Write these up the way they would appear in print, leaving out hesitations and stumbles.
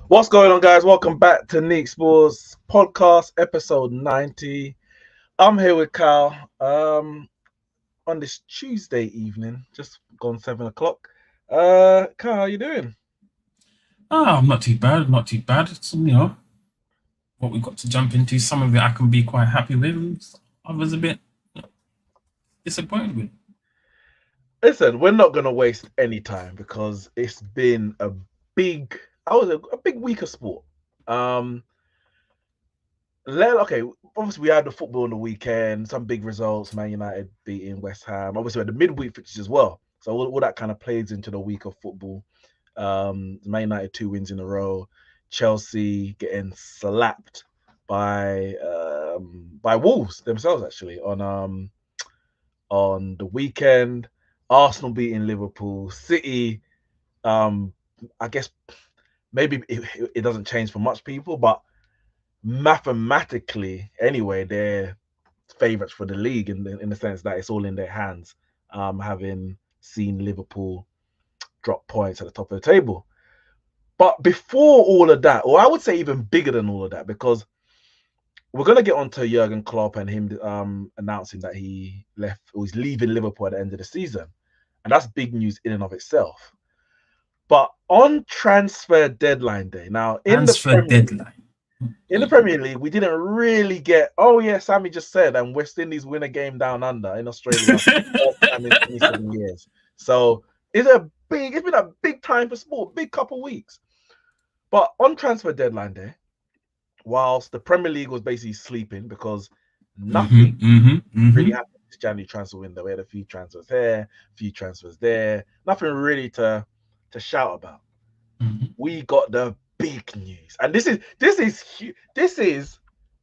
What's going on, guys? Welcome back to Neeks Sports Podcast, episode 90. I'm here with Kyle on this Tuesday evening, just gone 7 o'clock. Kyle, how you doing? I'm not too bad, not too bad. What we've got to jump into. Some of it I can be quite happy with, and others a bit disappointed with. Listen, we're not gonna waste any time because it's been a big, a big week of sport. Um, okay, obviously we had the football on the weekend, some big results. Man United beating West Ham. Obviously we had the midweek fixtures as well, so all that kind of plays into the week of football. Man United 2 wins in a row. Chelsea getting slapped by Wolves themselves actually on the weekend. Arsenal beating Liverpool. City, um, I guess maybe it doesn't change for much people, but mathematically anyway, they're favourites for the league in the sense that it's all in their hands. Having seen Liverpool drop points at the top of the table. But before all of that, or I would say even bigger than all of that, because we're gonna get onto Jurgen Klopp and him announcing that he left or he's leaving Liverpool at the end of the season, and that's big news in and of itself. But on transfer deadline day, now Transfer deadline. In the Premier League, we didn't really get. Oh yeah, Sammy just said, and West Indies win a game down under in Australia, first time in 27 years. So it's been a big time for sport, big couple weeks. But on transfer deadline day, whilst the Premier League was basically sleeping because nothing really happened this January transfer window. We had a few transfers here, a few transfers there, nothing really to shout about. We got the big news, and this is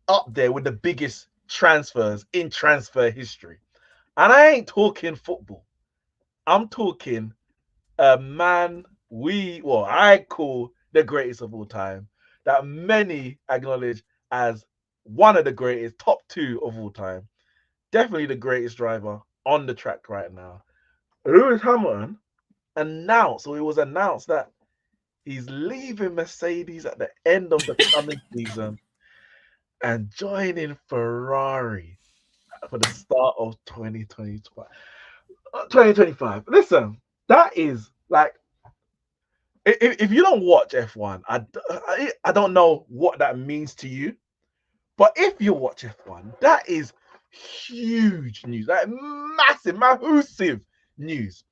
up there with the biggest transfers in transfer history. And I ain't talking football. I'm talking a man I call the greatest of all time, that many acknowledge as one of the greatest, top two of all time. Definitely the greatest driver on the track right now. Lewis Hamilton it was announced that he's leaving Mercedes at the end of the coming season and joining Ferrari for the start of 2025. Listen, that is like, if you don't watch F1, I don't know what that means to you. But if you watch F1, that is huge news, like massive news.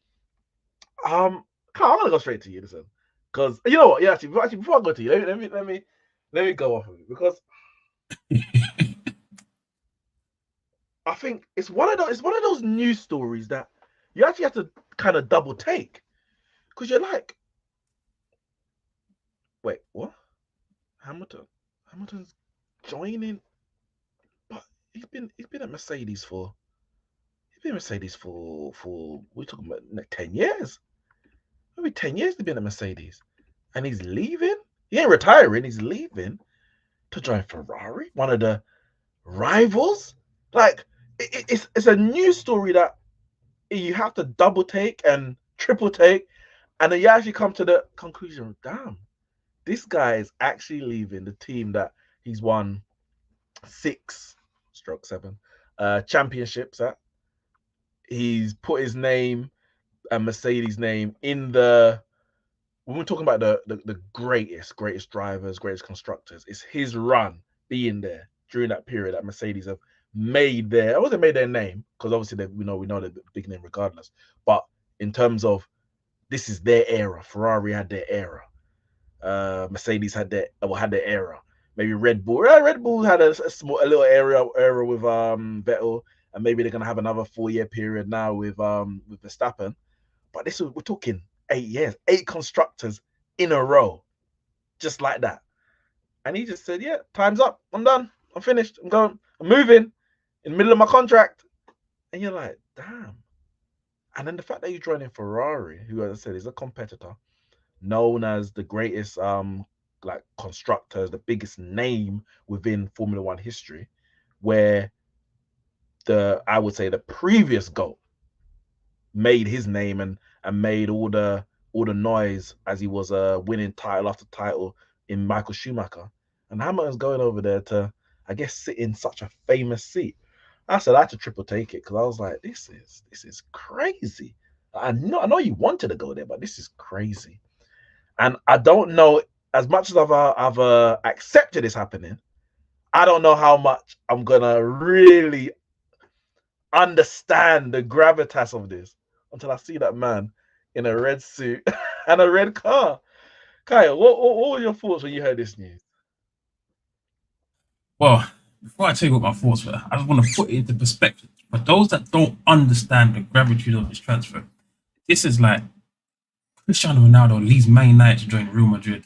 Carl, I'm gonna go straight to you, listen, because you know what? Yeah, actually, before I go to you, let me go off of it because I think it's one of those news stories that you actually have to kind of double take because you're like, wait, what? Hamilton's joining, but he's been at Mercedes for we're talking about like 10 years, maybe 10 years they've been at Mercedes, and he's leaving. He ain't retiring. He's leaving to join Ferrari, one of the rivals. Like it's a news story that you have to double take and triple take, and then you actually come to the conclusion, damn, this guy is actually leaving the team that he's won 6/7 championships at. He's put his name and Mercedes' name in the when we're talking about the greatest drivers, greatest constructors, it's his run being there during that period that Mercedes have I wasn't made their name because obviously we know the big name regardless. But in terms of this is their era, Ferrari had their era, Mercedes had their era. Maybe Red Bull. Red Bull had a little era with Vettel, and maybe they're gonna have another 4 year period now with Verstappen. But we're talking 8 years, 8 constructors in a row, just like that. And he just said, "Yeah, time's up. I'm done. I'm finished. I'm going. I'm moving in the middle of my contract." And you're like, "Damn." And then the fact that you're joining Ferrari, who, as I said, is a competitor, known as the greatest like constructors, the biggest name within Formula One history, where I would say the previous GOAT made his name and made all the noise as he was winning title after title in Michael Schumacher, and Hamilton's going over there to, I guess, sit in such a famous seat. I said I had to triple take it because I was like, this is crazy. I know you wanted to go there, but this is crazy. And I don't know, as much as I've accepted this happening, I don't know how much I'm gonna really understand the gravitas of this until I see that man in a red suit and a red car. Kyle, what were your thoughts when you heard this news? Well, before I tell you what my thoughts were, I just want to put it into perspective. For those that don't understand the gravity of this transfer, this is like Cristiano Ronaldo leaves Man United to join Real Madrid.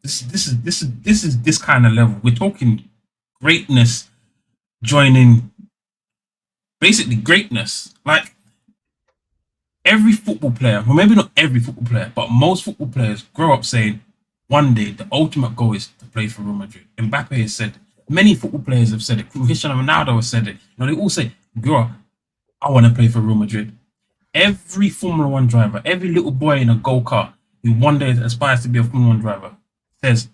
This kind of level. We're talking greatness joining basically greatness. Like every football player, well, maybe not every football player, but most football players grow up saying, one day the ultimate goal is to play for Real Madrid. Mbappe has said it. Many football players have said it. Cristiano Ronaldo has said it. You know, they all say, girl, I want to play for Real Madrid. Every Formula One driver, every little boy in a go-kart who one day aspires to be a Formula One driver says,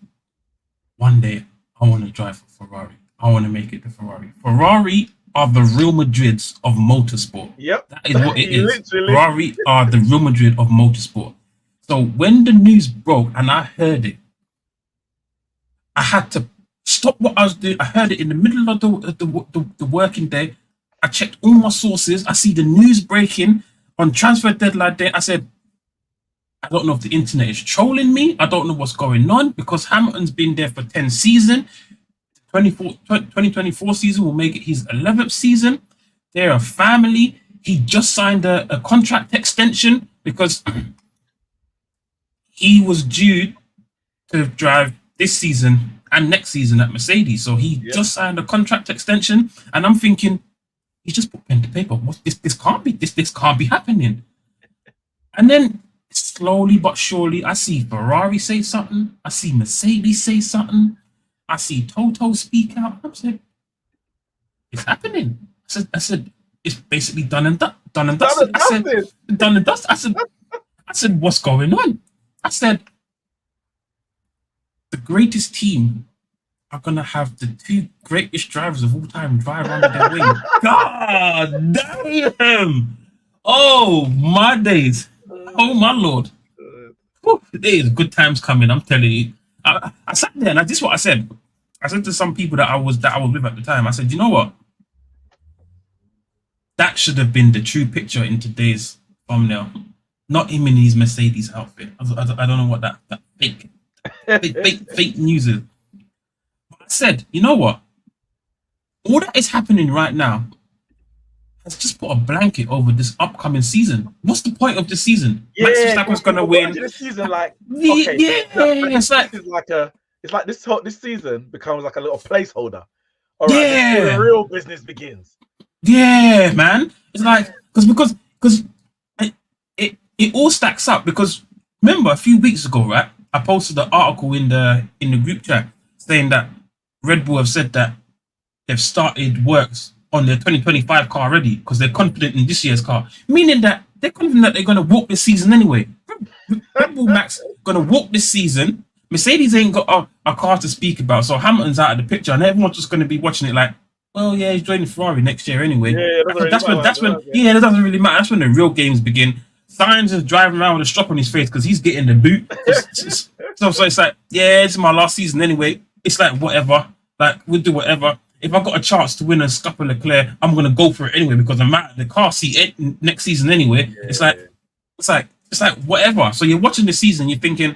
one day I want to drive for Ferrari. I want to make it to Ferrari. Ferrari are the Real Madrids of motorsport. Yep. That is what it is. Literally. Ferrari are the Real Madrid of motorsport. So when the news broke and I heard it, I had to stop what I was doing. I heard it in the middle of the working day. I checked all my sources. I see the news breaking on transfer deadline day. I said, I don't know if the internet is trolling me. I don't know what's going on because Hamilton's been there for 10 seasons. 2024 season will make it his 11th season. They're a family. He just signed a contract extension because he was due to drive this season and next season at Mercedes. So he just signed a contract extension. And I'm thinking, he just put pen to paper. What this can't be this can't be happening. And then slowly but surely, I see Ferrari say something. I see Mercedes say something. I see Toto speak out. I'm saying, it's happening. I said, it's basically done and dusted. I said, done and dusted. I said, what's going on? I said, the greatest team are gonna have the two greatest drivers of all time drive under their wing. God damn! Oh my days! Oh my lord! Whew, there is good times coming. I'm telling you. I sat there and this is what I said. I said to some people that I was with at the time. I said, you know what? That should have been the true picture in today's thumbnail, not him in his Mercedes outfit. I don't know what that fake news is. But I said, you know what? All that is happening right now has just put a blanket over this upcoming season. What's the point of the season? Max Verstappen's gonna win. This season, like, it's like this season becomes like a little placeholder. All right, the real business begins. Yeah, man. It's like because it all stacks up. Because remember a few weeks ago, right? I posted an article in the group chat saying that Red Bull have said that they've started works on their 2025 car already because they're confident in this year's car, meaning that they're confident that they're going to walk this season anyway. Red Bull Max going to walk this season. Mercedes ain't got a car to speak about, so Hamilton's out of the picture, and everyone's just going to be watching it like, well, yeah, he's joining Ferrari next year anyway. That's when it doesn't really matter. That's when the real games begin. Sainz is driving around with a strap on his face because he's getting the boot. So it's like, yeah, it's my last season anyway. It's like whatever. Like we'll do whatever. If I got a chance to win a Scup Leclerc, I'm gonna go for it anyway because I'm out of the car seat next season anyway. It's like whatever. So you're watching the season, you're thinking,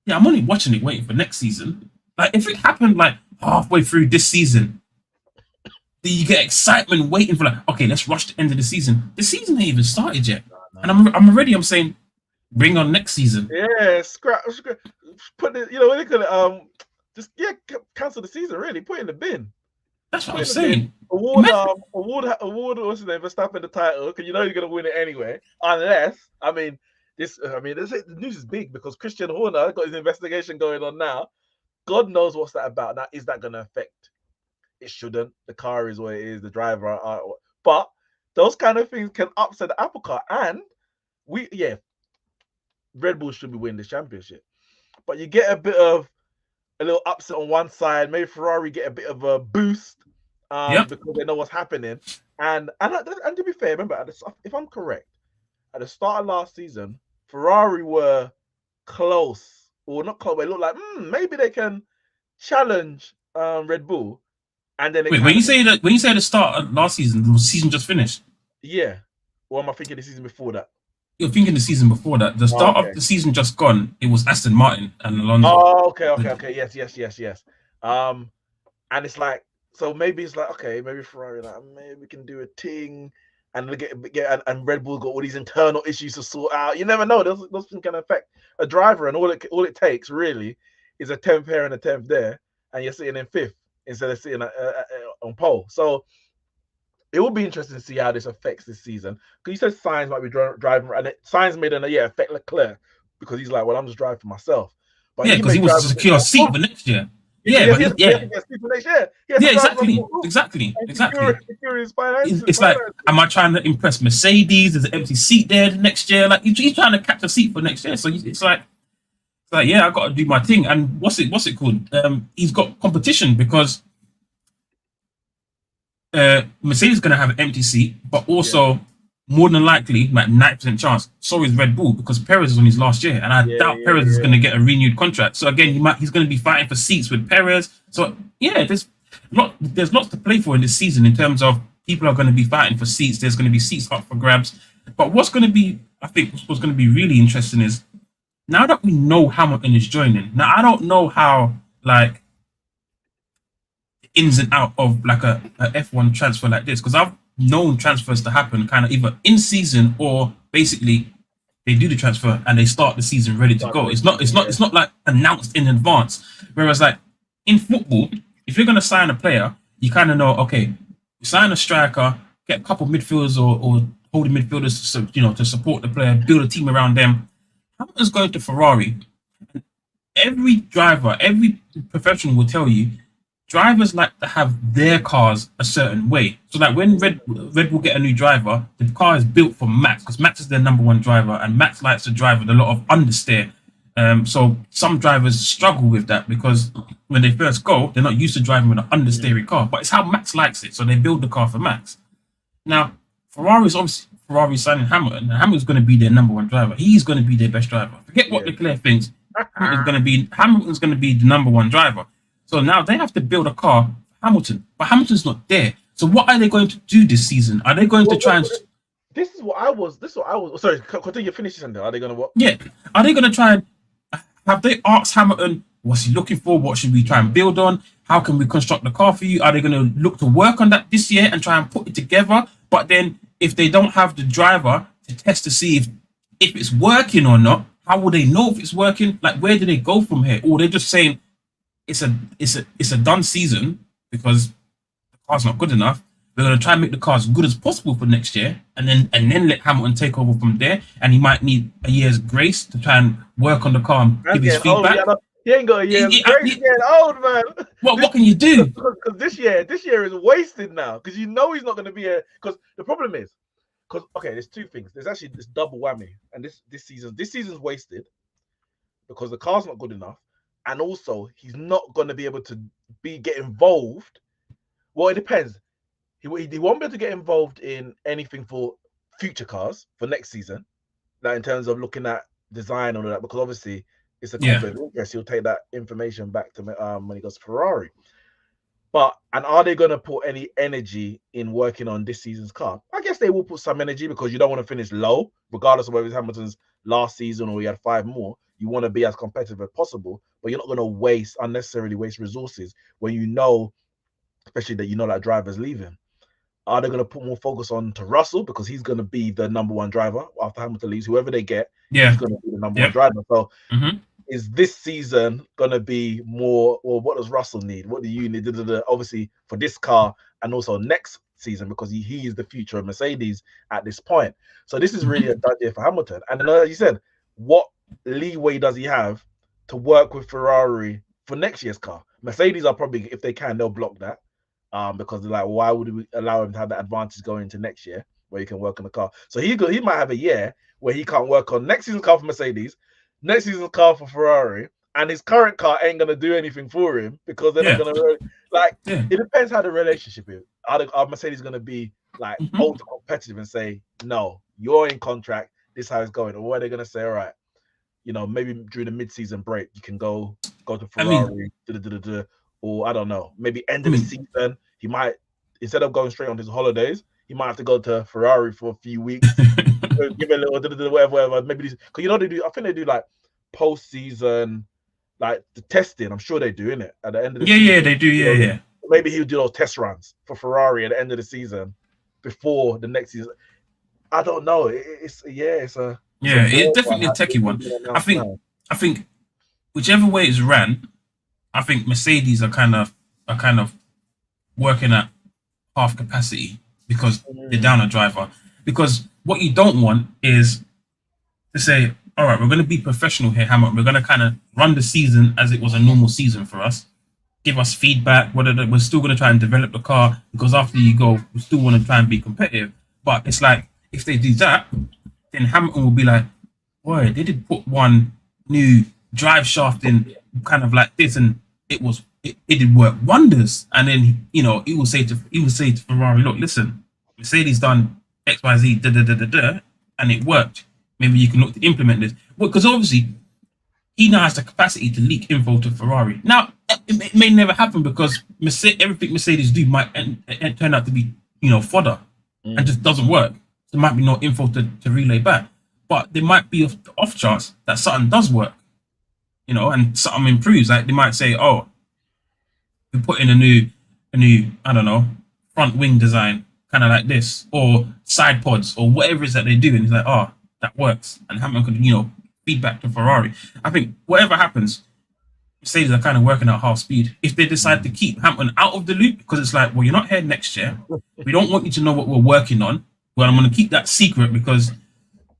yeah, I'm only watching it waiting for next season. Like if it happened like halfway through this season, then you get excitement waiting for like, okay, let's rush the end of the season. The season ain't even started yet, and I'm saying, bring on next season. Yeah, scrap. Put it. You know what they call it? Just cancel the season. Really, put it in the bin. That's what I'm saying. Award. What's his name? Verstappen the title because you know you're gonna win it anyway. Unless, the news is big because Christian Horner got his investigation going on now. God knows what's that about. Now, is that going to affect? It shouldn't. The car is what it is. The driver but those kind of things can upset the apple cart. And Red Bull should be winning this championship. but you get a bit of a little upset on one side. Maybe Ferrari get a bit of a boost Yep. because they know what's happening. And to be fair, remember, if I'm correct, at the start of last season, Ferrari were close, or not close, but it looked like maybe they can challenge Red Bull, and then it Wait, kind of when you say the start of last season, the season just finished. yeah. Or am I thinking the season before that? You're thinking the season before that. The Oh, start okay. of the season just gone. It was Aston Martin and Alonso. Oh, okay. Yes. And it's like, so maybe it's like, okay, maybe Ferrari like maybe we can do a ting, and they and Red Bull got all these internal issues to sort out. You never know; those things can affect a driver, and all it takes really is a 10th here and a 10th there, and you're sitting in 5th instead of sitting on pole. So it will be interesting to see how this affects this season. Because you said Sainz might be driving, and Sainz made affect Leclerc because he's like, well, I'm just driving for myself. But Yeah, he because may he wants drive to a bit secure a more seat for next year. yeah, Yeah, he but has, he has to get people next year. He has yeah, to drive exactly, more exactly, and exactly. secure his finances. It's like, am I trying to impress Mercedes? There's an empty seat there next year. Like he's trying to catch a seat for next year. So it's like, yeah, I got to do my thing. And what's it called? He's got competition because Mercedes is going to have an empty seat, but also more than likely, like 90% chance, so is Red Bull because Perez is on his last year, and I doubt Perez is going to get a renewed contract. So again, he's going to be fighting for seats with Perez. So yeah, there's lots to play for in this season in terms of people are going to be fighting for seats. There's going to be seats up for grabs. But what's going to be, I think, what's going to be really interesting is now that we know Hamilton is joining. Now I don't know how like ins and out of like a F1 transfer like this because I've known transfers to happen kind of either in season or basically they do the transfer and they start the season ready to go. It's not like announced in advance. Whereas like in football, if you're going to sign a player, you kind of know, okay, sign a striker, get a couple midfielders or holding midfielders to support the player, build a team around them. Hamilton's going to Ferrari. Every driver, every professional will tell you drivers like to have their cars a certain way. So like when Red Bull get a new driver, the car is built for Max because Max is their number one driver and Max likes to drive with a lot of understeer. So some drivers struggle with that because when they first go, they're not used to driving with an understeering car, but it's how Max likes it. So they build the car for Max. Now, Ferrari signing Hamilton, and Hamilton's going to be their number one driver. He's going to be their best driver. Forget what Leclerc thinks. Hamilton's going to be the number one driver. So now they have to build a car for Hamilton, but Hamilton's not there. So what are they going to do this season? Are they going to try and? This is what I was. Sorry, continue. Finish this sentence. Are they going to what? Yeah. Are they going to try and? Have they asked Hamilton what's he looking for? What should we try and build on? How can we construct the car for you? Are they going to look to work on that this year and try and put it together? But then if they don't have the driver to test to see if it's working or not, how will they know if it's working? Like where do they go from here? Or they're just saying it's a done season because the car's not good enough. We're going to try and make the car as good as possible for next year, and then let Hamilton take over from there. And he might need a year's grace to try and work on the car and give his feedback. He ain't got a year's grace. He's getting old, man. What can you do? Because this year is wasted now. Because you know he's not going to be a. Because the problem is, there's two things. There's actually this double whammy, and this season's wasted because the car's not good enough. And also, he's not going to be able to get involved. Well, it depends. He won't be able to get involved in anything for future cars for next season. Like in terms of looking at design and all that, because obviously it's a conflict of interest. He'll take that information back to when he goes to Ferrari. And are they going to put any energy in working on this season's car? I guess they will put some energy because you don't want to finish low, regardless of whether it's Hamilton's last season or he had 5 more. You want to be as competitive as possible, but you're not going to unnecessarily waste resources when you know, especially that driver's leaving. Are they going to put more focus on to Russell because he's going to be the number one driver after Hamilton leaves? Whoever they get, he's going to be the number one driver. So is this season going to be more, or what does Russell need? What do you need? Obviously for this car and also next season because he is the future of Mercedes at this point. So this is really a dud year for Hamilton. And then, as you said, what leeway does he have to work with Ferrari for next year's car? Mercedes are probably, if they can, they'll block that because they're like, why would we allow him to have that advantage going into next year where he can work on the car? So he might have a year where he can't work on next season's car for Mercedes, next season's car for Ferrari, and his current car ain't gonna do anything for him because they're not gonna like. Yeah. It depends how the relationship is. Are Mercedes gonna be like ultra competitive and say, no, you're in contract, this is how it's going, or are they gonna say, all right, you know, maybe during the mid-season break you can go to Ferrari, or I don't know, maybe end of the season he might, instead of going straight on his holidays, he might have to go to Ferrari for a few weeks, give it a little whatever. Maybe because you know they do. I think they do like post-season, like the testing. I'm sure they do, innit? At the end of the season. Yeah, they do. Yeah. Maybe he'll do those test runs for Ferrari at the end of the season before the next season. I don't know. It's definitely a techie one. I think whichever way it's ran, I think Mercedes are kind of working at half capacity because they're down a driver. Because what you don't want is to say, all right, we're going to be professional here, Hamilton. We're going to kind of run the season as it was a normal season for us. Give us feedback. We're still going to try and develop the car because after you go, we still want to try and be competitive. But it's like, if they do that, then Hamilton will be like, boy, they did put one new drive shaft in kind of like this, and it did work wonders. And then, you know, he will say to Ferrari, look, listen, Mercedes done XYZ, and it worked. Maybe you can look to implement this. Well, because obviously he now has the capacity to leak info to Ferrari. Now, it may never happen because everything Mercedes do might turn out to be, you know, fodder and just doesn't work. There might be no info to relay back. But there might be off chance that something does work, you know, and something improves. Like they might say, oh, we put in a new, I don't know, front wing design, kind of like this, or side pods, or whatever it is that they do. And it's like, oh, that works. And Hamilton could, you know, feedback to Ferrari. I think whatever happens, Mercedes are kind of working at half speed. If they decide to keep Hamilton out of the loop, because it's like, well, you're not here next year. We don't want you to know what we're working on. Well, I'm going to keep that secret because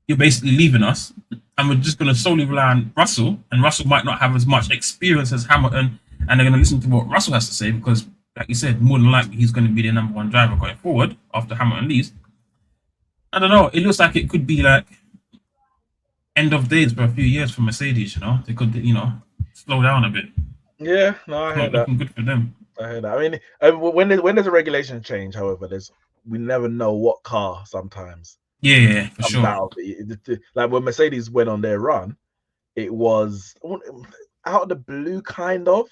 you're basically leaving us. And we're just going to solely rely on Russell. And Russell might not have as much experience as Hamilton. And they're going to listen to what Russell has to say because, like you said, more than likely he's going to be the number one driver going forward after Hamilton leaves. I don't know. It looks like it could be like end of days for a few years for Mercedes, you know. They could, you know, slow down a bit. Yeah, no, I heard that. Looking good for them. I heard that. I mean, when there's a regulation change, however, we never know what car sometimes. Yeah, for sure. Like when Mercedes went on their run, it was out of the blue, kind of,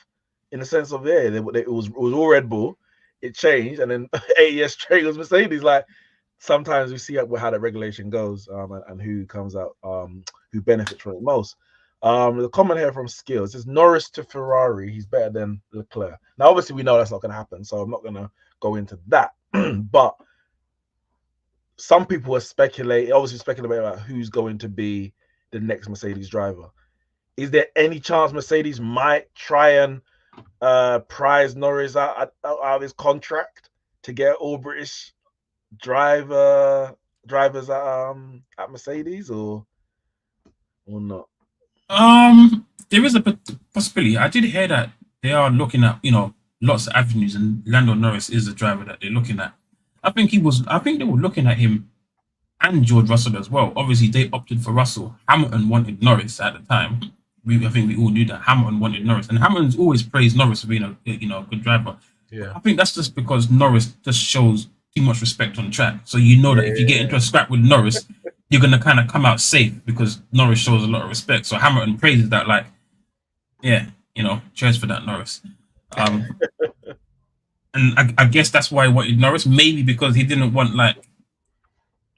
in the sense of it was all Red Bull. It changed, and then 8 years straight it was Mercedes. Like sometimes we see how that regulation goes, and who comes out, who benefits from it most. The comment here from Skills says Norris to Ferrari, he's better than Leclerc. Now, obviously, we know that's not going to happen, so I'm not going to go into that. But some people are speculating about who's going to be the next Mercedes driver. Is there any chance Mercedes might try and prize Norris out of his contract to get all British drivers at Mercedes, or not? There is a possibility. I did hear that they are looking at, you know, lots of avenues, and Lando Norris is a driver that they're looking at. I think they were looking at him and George Russell as well. Obviously, they opted for Russell. Hamilton wanted Norris at the time. I think we all knew that Hamilton wanted Norris, and Hamilton's always praised Norris for being a good driver. Yeah, I think that's just because Norris just shows too much respect on the track. So you know that if you get into a scrap with Norris, you're gonna kind of come out safe because Norris shows a lot of respect. So Hamilton praises that, like, yeah, you know, cheers for that, Norris. And I guess that's why he wanted Norris, maybe because he didn't want like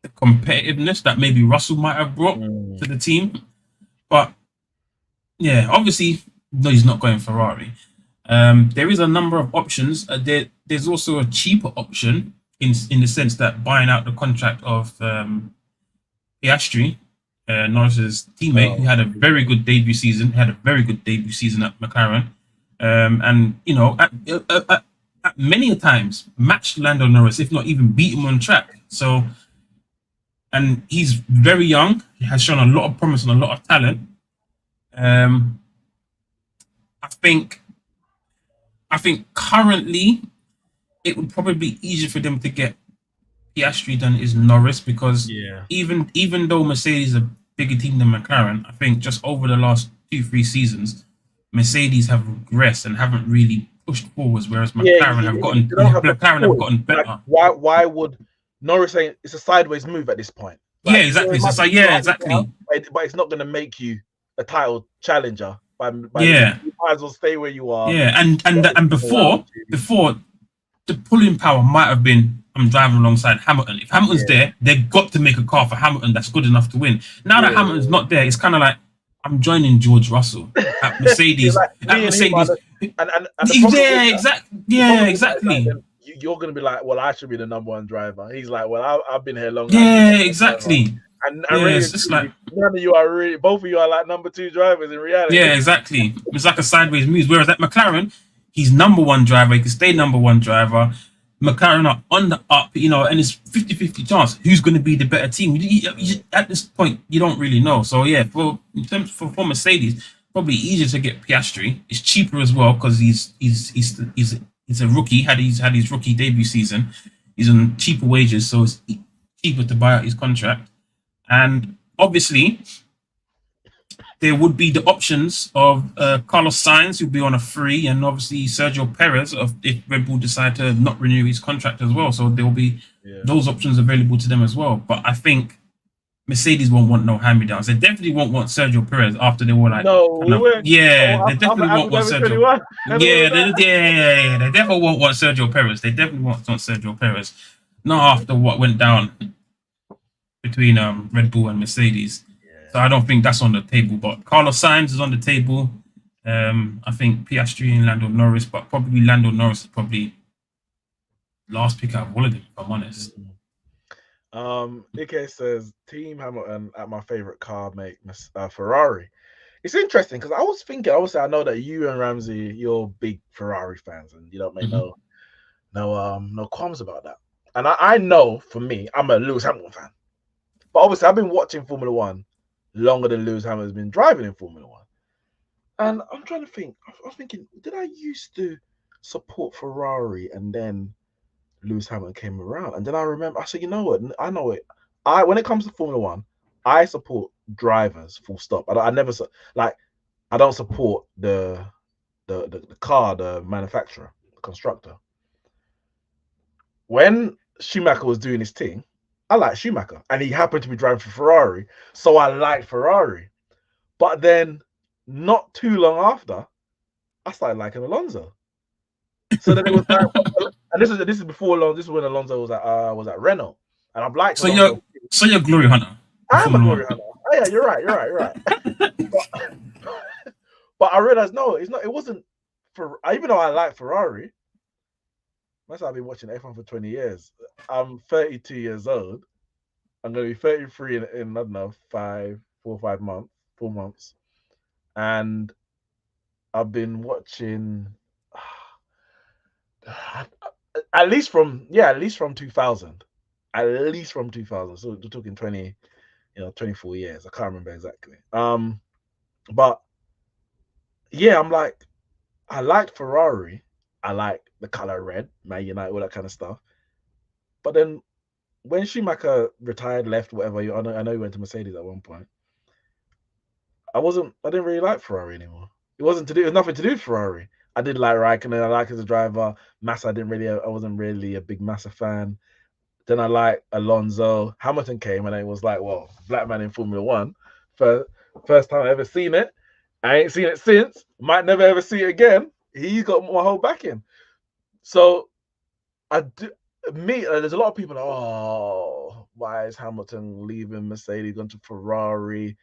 the competitiveness that maybe Russell might have brought to the team. But yeah, obviously, no, he's not going Ferrari. There is a number of options. There's also a cheaper option in the sense that buying out the contract of Piastri, Norris's teammate, who had a very good debut season. Had a very good debut season at McLaren, and you know, at many times matched Lando Norris, if not even beat him on track. So, and he's very young. He has shown a lot of promise and a lot of talent. I think currently it would probably be easier for them to get Piastri than is Norris, because even though Mercedes is a bigger team than McLaren, I think just over the last 2-3 seasons, Mercedes have regressed and haven't really pushed forwards, whereas Yeah, McLaren have they don't have the McLaren have pull. gotten Like, better. why would Norris saying it's a sideways move at this point? Yeah, Like, yeah, exactly. it So, might so be yeah, slightly down, exactly. but it's not going to make you a title challenger by the end. Yeah, You might as well stay where you are. yeah, and Around you. before the pulling power might have been I'm driving alongside Hamilton. If Hamilton's Yeah, there, they've got to make a car for Hamilton that's good enough to win. Now that yeah. Hamilton's not there, it's kind of like I'm joining George Russell at It's Mercedes. like At me and him are Mercedes, and the problem with yeah, that, exactly. the Yeah, problem with that is like exactly. then you're gonna be like, well, I should be the number one driver. He's like, well, I've been here longer. I should be the Yeah, number one driver. exactly. And I Yeah, really it's just like agree. None of you are really. Both of you are like number two drivers in reality. yeah, exactly. It's like a sideways move. Whereas at McLaren, he's number one driver. He can stay number one driver. McLaren are on the up, and it's 50-50 chance who's going to be the better team. At this point, you don't really know. So yeah, for Mercedes, probably easier to get Piastri. It's cheaper as well because he's a rookie. He's had his rookie debut season. He's on cheaper wages, so it's cheaper to buy out his contract. And obviously, there would be the options of Carlos Sainz, who'd be on a free, and obviously Sergio Perez, if Red Bull decide to not renew his contract as well. So there will be those options available to them as well. But I think Mercedes won't want no hand-me-downs. They definitely won't want Sergio Perez after they were like, No, we went. yeah, Oh, they definitely after won't want Abu Dhabi Sergio. 21. Yeah, they definitely won't want Sergio Perez. They definitely want Sergio Perez. Not after what went down between Red Bull and Mercedes. So I don't think that's on the table. But Carlos Sainz is on the table. I think Piastri and Lando Norris, but probably Lando Norris is probably last pick out of all of them, if I'm honest. Ike says Team Hamilton at my favorite car make Ferrari. It's interesting because I was thinking, obviously, I know that you and Ramsey, you're big Ferrari fans, and you don't make no qualms about that. And I know for me, I'm a Lewis Hamilton fan, but obviously, I've been watching Formula One longer than Lewis Hamilton's been driving in Formula One. And I'm trying to think. I was thinking, did I used to support Ferrari and then Lewis Hamilton came around? And then I remember, I said, you know what? I know it. When it comes to Formula One, I support drivers. Full stop. I never like. I don't support the car, the manufacturer, the constructor. When Schumacher was doing his thing, I liked Schumacher, and he happened to be driving for Ferrari, so I liked Ferrari. But then, not too long after, I started liking Alonso. So then it was like, and this is before Alonso. This is when Alonso was at Renault, and I've liked So Alonso. you're a glory hunter. I'm a glory hunter. Oh yeah, you're right. But I realized no, it's not. It wasn't for. Even though I like Ferrari, that's why I've been watching F1 for 20 years. I'm 32 years old. I'm going to be 33 in I don't know, 4 or 5 months, 4 months. And I've been watching at least from 2000. At least from 2000. So we're talking 24 years. I can't remember exactly. But yeah, I'm like, I liked Ferrari. I like the color red, Man United, all that kind of stuff. But then when Schumacher retired, left, whatever, I know he went to Mercedes at one point. I didn't really like Ferrari anymore. It was nothing to do with Ferrari. I did like Raikkonen, I like as a driver. Massa, I wasn't really a big Massa fan. Then I liked Alonso. Hamilton came and it was like, well, black man in Formula One. First time I ever seen it. I ain't seen it since. Might never ever see it again. He's got my whole backing. So there's a lot of people like, oh, why is Hamilton leaving Mercedes, going to Ferrari?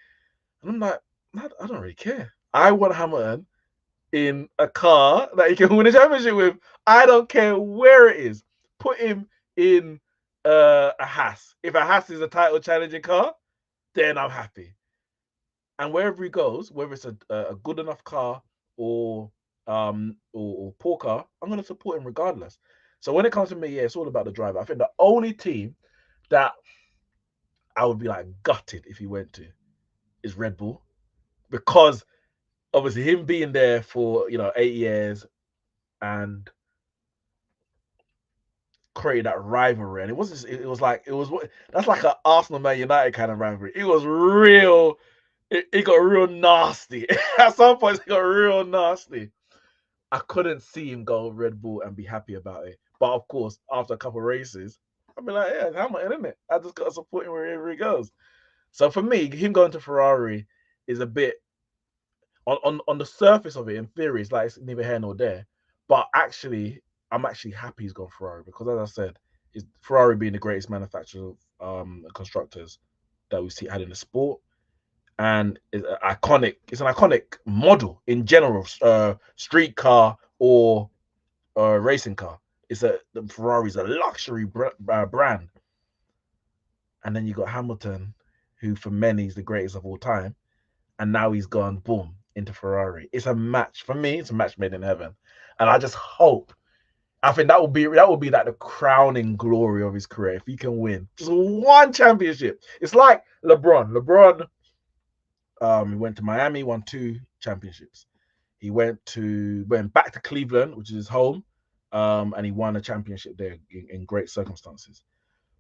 And I'm like, I don't really care. I want Hamilton in a car that he can win a championship with. I don't care where it is. Put him in a Haas. If a Haas is a title challenging car, then I'm happy. And wherever he goes, whether it's a good enough car or poor car, I'm going to support him regardless. So when it comes to me, yeah, it's all about the driver. I think the only team that I would be like gutted if he went to is Red Bull, because obviously him being there for 8 years and created that rivalry, and that's like an Arsenal Man United kind of rivalry. It was real. it got real nasty. At some point, it got real nasty. I couldn't see him go Red Bull and be happy about it. But of course, after a couple of races, I'd be like, yeah, Hamilton, isn't it? I just got to support him wherever he goes. So for me, him going to Ferrari is a bit on the surface of it. In theory, it's neither here nor there. But actually, I'm actually happy he's gone Ferrari because, as I said, is Ferrari being the greatest manufacturer of constructors that we've had in the sport, and it's iconic. It's an iconic model in general, street car or racing car. The Ferrari's a luxury brand, and then you got Hamilton, who for many is the greatest of all time, and now he's gone boom into Ferrari. It's a match for me. It's a match made in heaven, and I just hope. I think that will be like the crowning glory of his career if he can win just one championship. It's like LeBron. He went to Miami, won 2 championships. He went back to Cleveland, which is his home, and he won a championship there in great circumstances.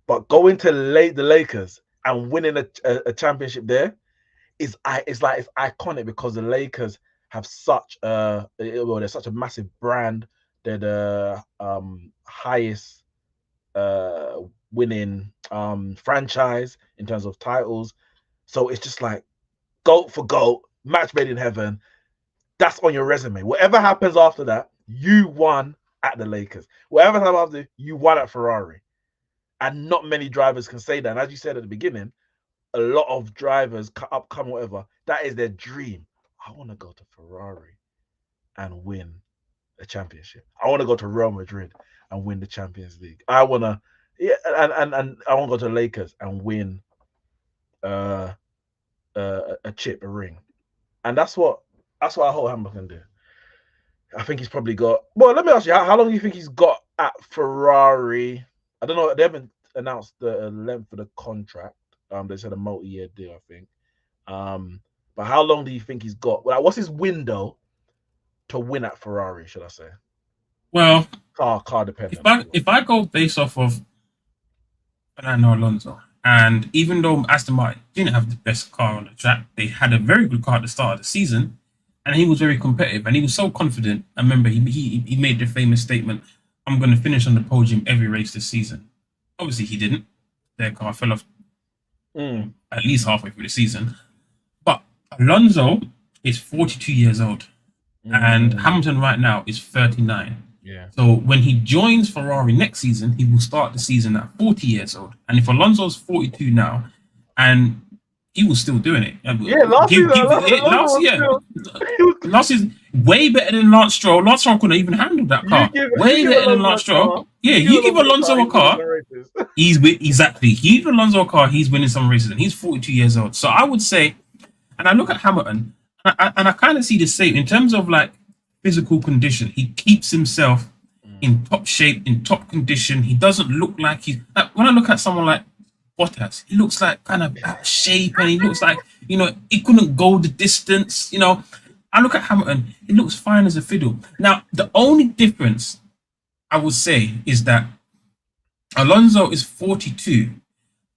But going to the Lakers and winning a championship there is it's iconic because the Lakers have they're such a massive brand. They're the highest winning franchise in terms of titles. So it's just like GOAT for GOAT, match made in heaven. That's on your resume. Whatever happens after that, you won at the Lakers. Whatever happens after, you won at Ferrari. And not many drivers can say that. And as you said at the beginning, a lot of drivers, upcoming, whatever, that is their dream. I want to go to Ferrari and win a championship. I want to go to Real Madrid and win the Champions League. I want to, and I want to go to the Lakers and win a ring. And that's what I hope Hamilton can do. I think he's probably got. Well, let me ask you, how long do you think he's got at Ferrari? I don't know. They haven't announced the length of the contract. They said a multi-year deal, I think. But how long do you think he's got? Like, what's his window to win at Ferrari? Should I say? Well, car dependent. If I go based off of Fernando Alonso, and even though Aston Martin didn't have the best car on the track, they had a very good car at the start of the season, and he was very competitive, and he was so confident. I remember he made the famous statement, "I'm going to finish on the podium every race this season." Obviously, he didn't. Their car fell off at least halfway through the season. But Alonso is 42 years old, and Hamilton right now is 39. Yeah. So when he joins Ferrari next season, he will start the season at 40 years old. And if Alonso's 42 now, and he was still doing it. Yeah, last season, way better than Lance Stroll. Lance Stroll couldn't even handle that car. Way better than Lance Stroll. Yeah, you give Alonso a car, he's Alonso a car, he's winning some races, and he's 42 years old. So I would say, and I look at Hamilton, and I kind of see the same in terms of like physical condition. He keeps himself in top shape, in top condition. He doesn't look like he's. Like, when I look at someone like Bottas, he looks like kind of out of shape, and he looks like, he couldn't go the distance. I look at Hamilton, he looks fine as a fiddle. Now, the only difference I would say is that Alonso is 42,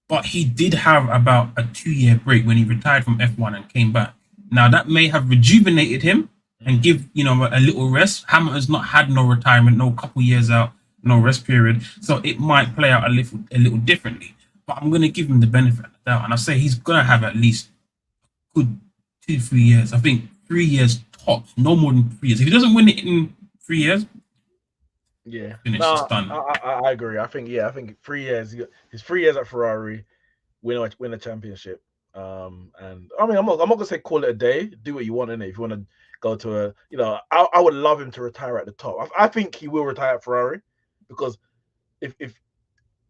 but he did have about a 2-year break when he retired from F1 and came back. Now, that may have rejuvenated him and give a little rest. Hamilton's not had no retirement, no couple years out, no rest period, so it might play out a little differently. But I'm gonna give him the benefit of the doubt, and I say he's gonna have at least good 2-3 years. I think 3 years tops, no more than 3 years. If he doesn't win it in 3 years, it's done. I agree. I think 3 years. His 3 years at Ferrari, win a championship. And I mean, I'm not gonna say call it a day. Do what you want in it. If you want to go to I would love him to retire at the top. I think he will retire at Ferrari, because if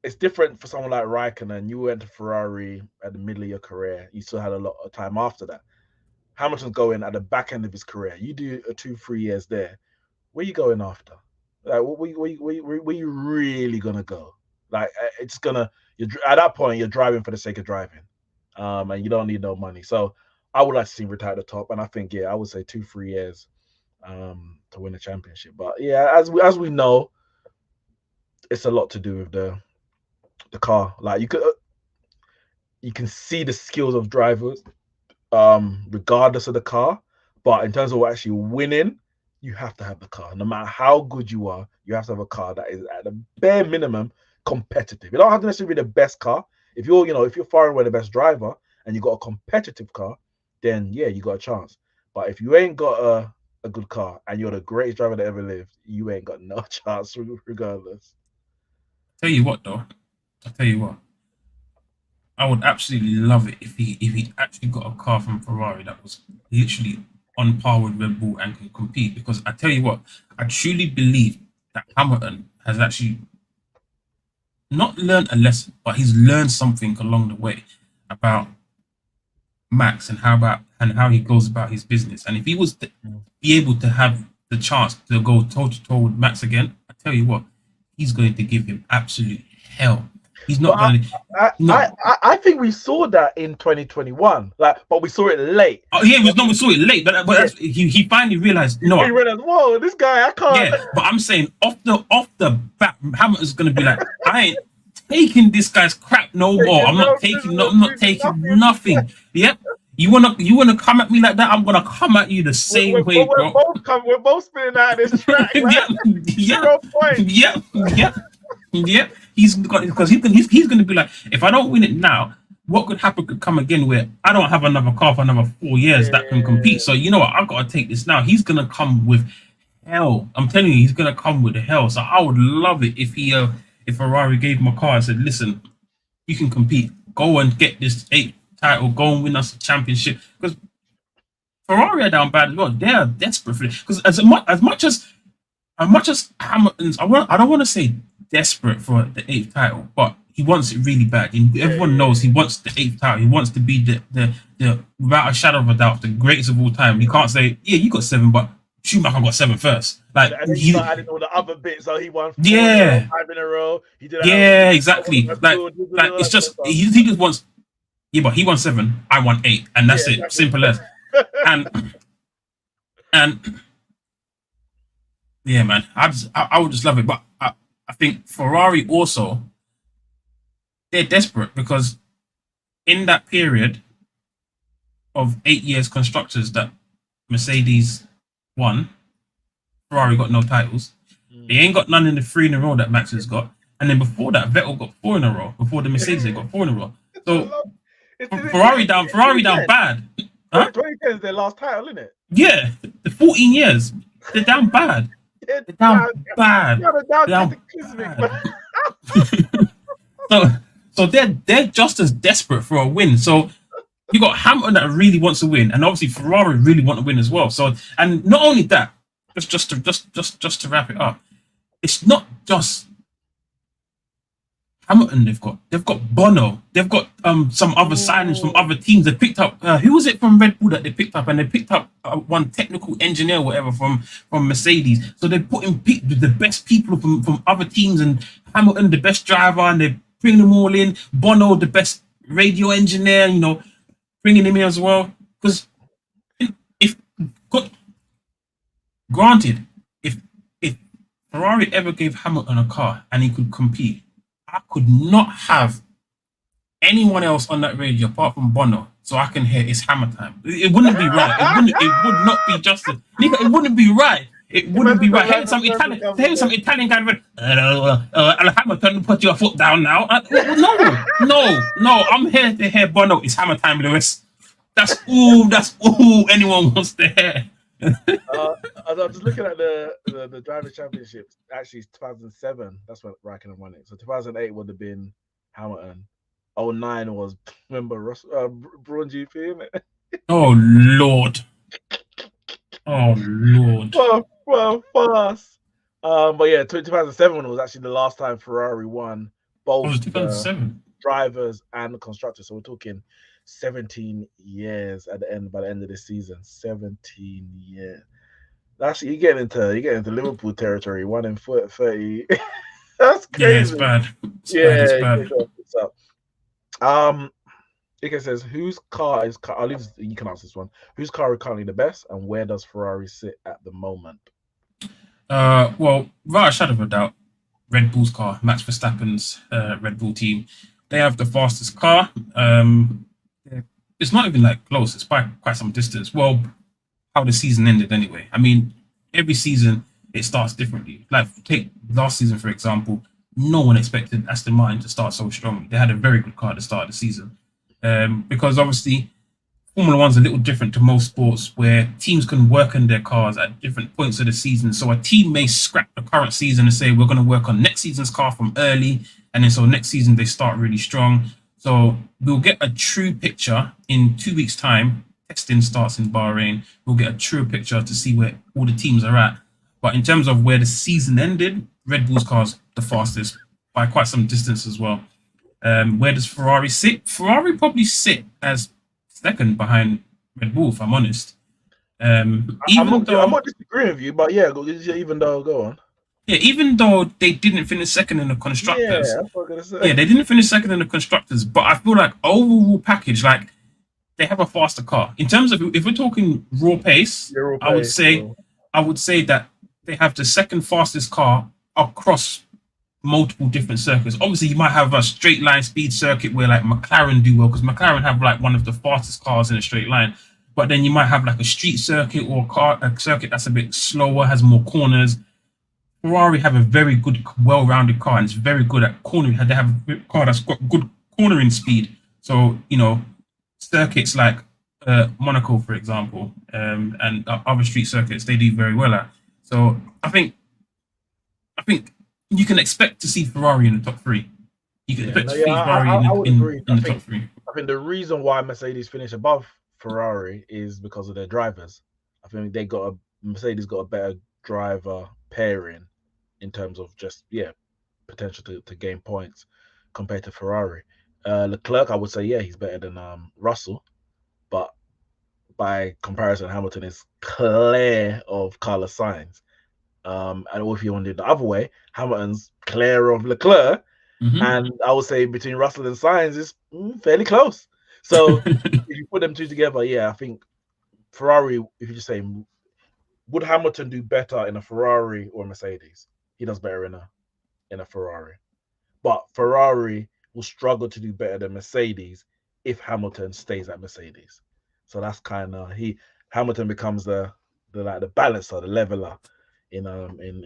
it's different for someone like Raikkonen, you went to Ferrari at the middle of your career, you still had a lot of time after that. Hamilton's going at the back end of his career. You do a 2-3 years there. Where you going after? Like, where you really gonna go? Like, it's gonna. At that point, you're driving for the sake of driving, and you don't need no money. So I would like to see him retire at the top, and I think I would say 2-3 years, to win a championship. But yeah, as we know, it's a lot to do with the car. Like, you can see the skills of drivers regardless of the car. But in terms of actually winning, you have to have the car. No matter how good you are, you have to have a car that is at the bare minimum competitive. You don't have to necessarily be the best car. If you're far away the best driver and you got a competitive car, then yeah, you got a chance. But if you ain't got a good car and you're the greatest driver that ever lived, you ain't got no chance regardless. Tell you what, though. I tell you what. I would absolutely love it if he actually got a car from Ferrari that was literally on par with Red Bull and can compete. Because I tell you what, I truly believe that Hamilton has actually not learned a lesson, but he's learned something along the way about Max and how he goes about his business. And if he was to be able to have the chance to go toe to toe with Max again, I tell you what, he's going to give him absolute hell. He's not going to. No. I think we saw that in 2021, but we saw it late. Oh yeah, we saw it late, but he finally realized. No, he realized, whoa, this guy, I can't. Yeah, but I'm saying off the bat, Hamilton's going to be like, I ain't taking this guy's crap no more. I'm not taking nothing. Yep. You wanna come at me like that? I'm gonna come at you the same way, bro. We're both spinning out of this track. Yep. He's gonna be like, if I don't win it now, what could happen could come again where I don't have another car for another 4 years that can compete. So you know what? I've got to take this now. He's gonna come with hell. I'm telling you, he's gonna come with hell. So I would love it if Ferrari gave him a car and said, listen, you can compete. Go and get this 8th title. Go and win us a championship. Because Ferrari are down bad as well. They are desperate for it. Because as much as Hamilton's, I don't want to say desperate for the 8th title, but he wants it really bad. Everyone knows he wants the 8th title. He wants to be the without a shadow of a doubt, the greatest of all time. You can't say, yeah, you got 7, but Schumacher got 7 first. Like, and then he started adding all the other bits, so he won 5 in a row. He did exactly. Like it's just he just wants. Yeah, but he won 7, I won 8, and that's it. Exactly. Simple as. And yeah, man, I would just love it. But I think Ferrari also, they're desperate because in that period of 8 years constructors that Mercedes won, Ferrari got no titles. They ain't got none in the 3 in a row that Max has got. And then before that, Vettel got 4 in a row. Before the Mercedes, they got 4 in a row. So Ferrari down bad. Huh? 2010 is their last title, isn't it? Yeah, the 14 years. They're down bad. They're down bad. So they're just as desperate for a win. So you got Hamilton that really wants to win, and obviously Ferrari really want to win as well. So, and not only that, just to wrap it up, it's not just Hamilton. They've got Bono. They've got some other signings from other teams. They picked up who was it from Red Bull that they picked up, and they picked up one technical engineer, whatever, from Mercedes. So they put in the best people from other teams, and Hamilton the best driver, and they bring them all in. Bono the best radio engineer, bringing him in as well. Because granted, if Ferrari ever gave Hamilton a car and he could compete, I could not have anyone else on that radio apart from Bono, so I can hear it's hammer time. It wouldn't be right. It would not be justice. It wouldn't be right. It wouldn't be right. Here's some Italian guy. Hamilton, put your foot down now. No. I'm here to hear Bono. It's hammer time, Lewis. That's all anyone wants to hear. I was just looking at the driver championships. Actually, it's 2007. That's when Raikkonen won it. So 2008 would have been Hamilton. 2009 was, remember, Braun GP, isn't it? Oh Lord. Well, fast. But yeah, 2007 was actually the last time Ferrari won both drivers and the constructors. So we're talking 17 years by the end of the season. 17 years. That's you get into Liverpool territory. 1 in 30. That's crazy. Yeah, it's bad. It's bad. Ike says, whose car is? I'll leave. You can answer this one. Whose car is currently the best, and where does Ferrari sit at the moment? Well, without a shadow of a doubt, Red Bull's car, Max Verstappen's Red Bull team, they have the fastest car. it's not even like close. It's by quite some distance. Well, how the season ended anyway. I mean, every season it starts differently. Like take last season for example, no one expected Aston Martin to start so strongly. They had a very good car at the start of the season, because obviously Formula One's a little different to most sports where teams can work on their cars at different points of the season. So a team may scrap the current season and say we're going to work on next season's car from early, and then so next season they start really strong. So we'll get a true picture in 2 weeks' time. Testing starts in Bahrain. We'll get a true picture to see where all the teams are at. But in terms of where the season ended, Red Bull's car's the fastest by quite some distance as well. Where does Ferrari sit? Ferrari probably sit as second behind Red Bull, if I'm honest. I'm not disagreeing with you, but yeah, even though go on. Yeah, even though they didn't finish second in the Yeah, constructors, that's what I'm gonna say. yeah, they didn't finish second in the constructors, but I feel like overall package, like they have a faster car. In terms of if we're talking raw pace, I would say that they have the second fastest car across multiple different circuits. Obviously, you might have a straight line speed circuit where like McLaren do well because McLaren have like one of the fastest cars in a straight line. But then you might have like a street circuit or a circuit that's a bit slower, has more corners. Ferrari have a very good, well-rounded car, and it's very good at cornering. They have a car that's got good cornering speed. So circuits like Monaco, for example, and other street circuits, they do very well at. So I think you can expect to see Ferrari in the top three. You can expect to see Ferrari I would agree. in the top three. I think the reason why Mercedes finished above Ferrari is because of their drivers. I think Mercedes got a better driver pairing in terms of just potential to gain points compared to Ferrari. Leclerc, I would say, he's better than Russell, but by comparison, Hamilton is clear of Carlos Sainz. And if you want to do the other way, Hamilton's clear of Leclerc, and I would say between Russell and Sainz is fairly close. So if you put them two together, I think Ferrari. If you just say, would Hamilton do better in a Ferrari or a Mercedes? He does better in a Ferrari, but Ferrari will struggle to do better than Mercedes if Hamilton stays at Mercedes. So that's kind of Hamilton becomes the balancer, the leveler in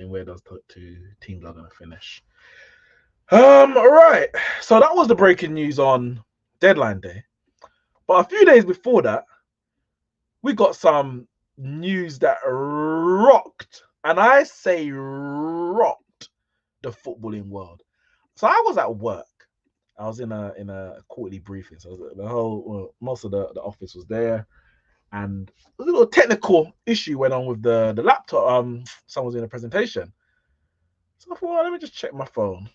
where those two teams are going to finish. All right. So that was the breaking news on deadline day. But a few days before that, we got some news that rocked, and I say rocked, the footballing world. So I was at work. I was in a quarterly briefing. So most of the office was there, and a little technical issue went on with the laptop. Someone was in a presentation. So I thought, let me just check my phone.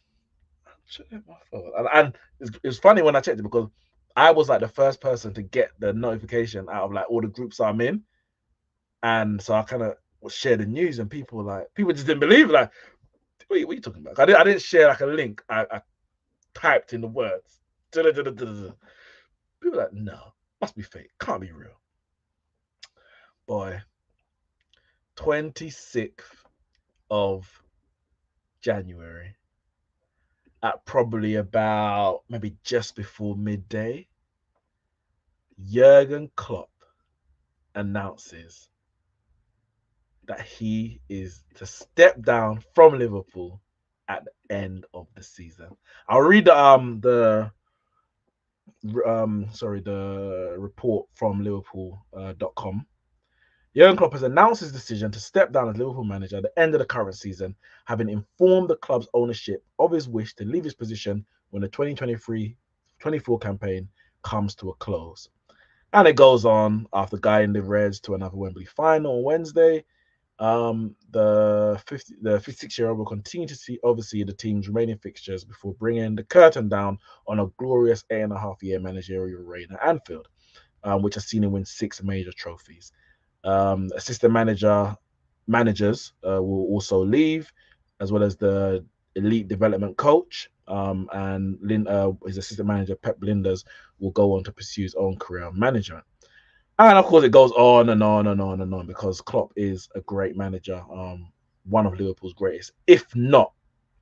And it was funny when I checked it because I was like the first person to get the notification out of like all the groups I'm in, and so I kind of shared the news, and people just didn't believe it. Like, what are you talking about? I didn't share like a link. I typed in the words. People were like, no, must be fake. Can't be real. Boy, 26th of January, at probably about maybe just before midday, Jurgen Klopp announces that he is to step down from Liverpool at the end of the season. I'll read the report from Liverpool.com. Jurgen Klopp has announced his decision to step down as Liverpool manager at the end of the current season, having informed the club's ownership of his wish to leave his position when the 2023-24 campaign comes to a close. And it goes on after guiding the Reds to another Wembley final on Wednesday. The 56-year-old will continue to oversee the team's remaining fixtures before bringing the curtain down on a glorious 8.5-year managerial reign at Anfield, which has seen him win 6 major trophies. Assistant managers will also leave, as well as the elite development coach, and his assistant manager Pep Linders will go on to pursue his own career management. And of course, it goes on and on and on and on because Klopp is a great manager, one of Liverpool's greatest, if not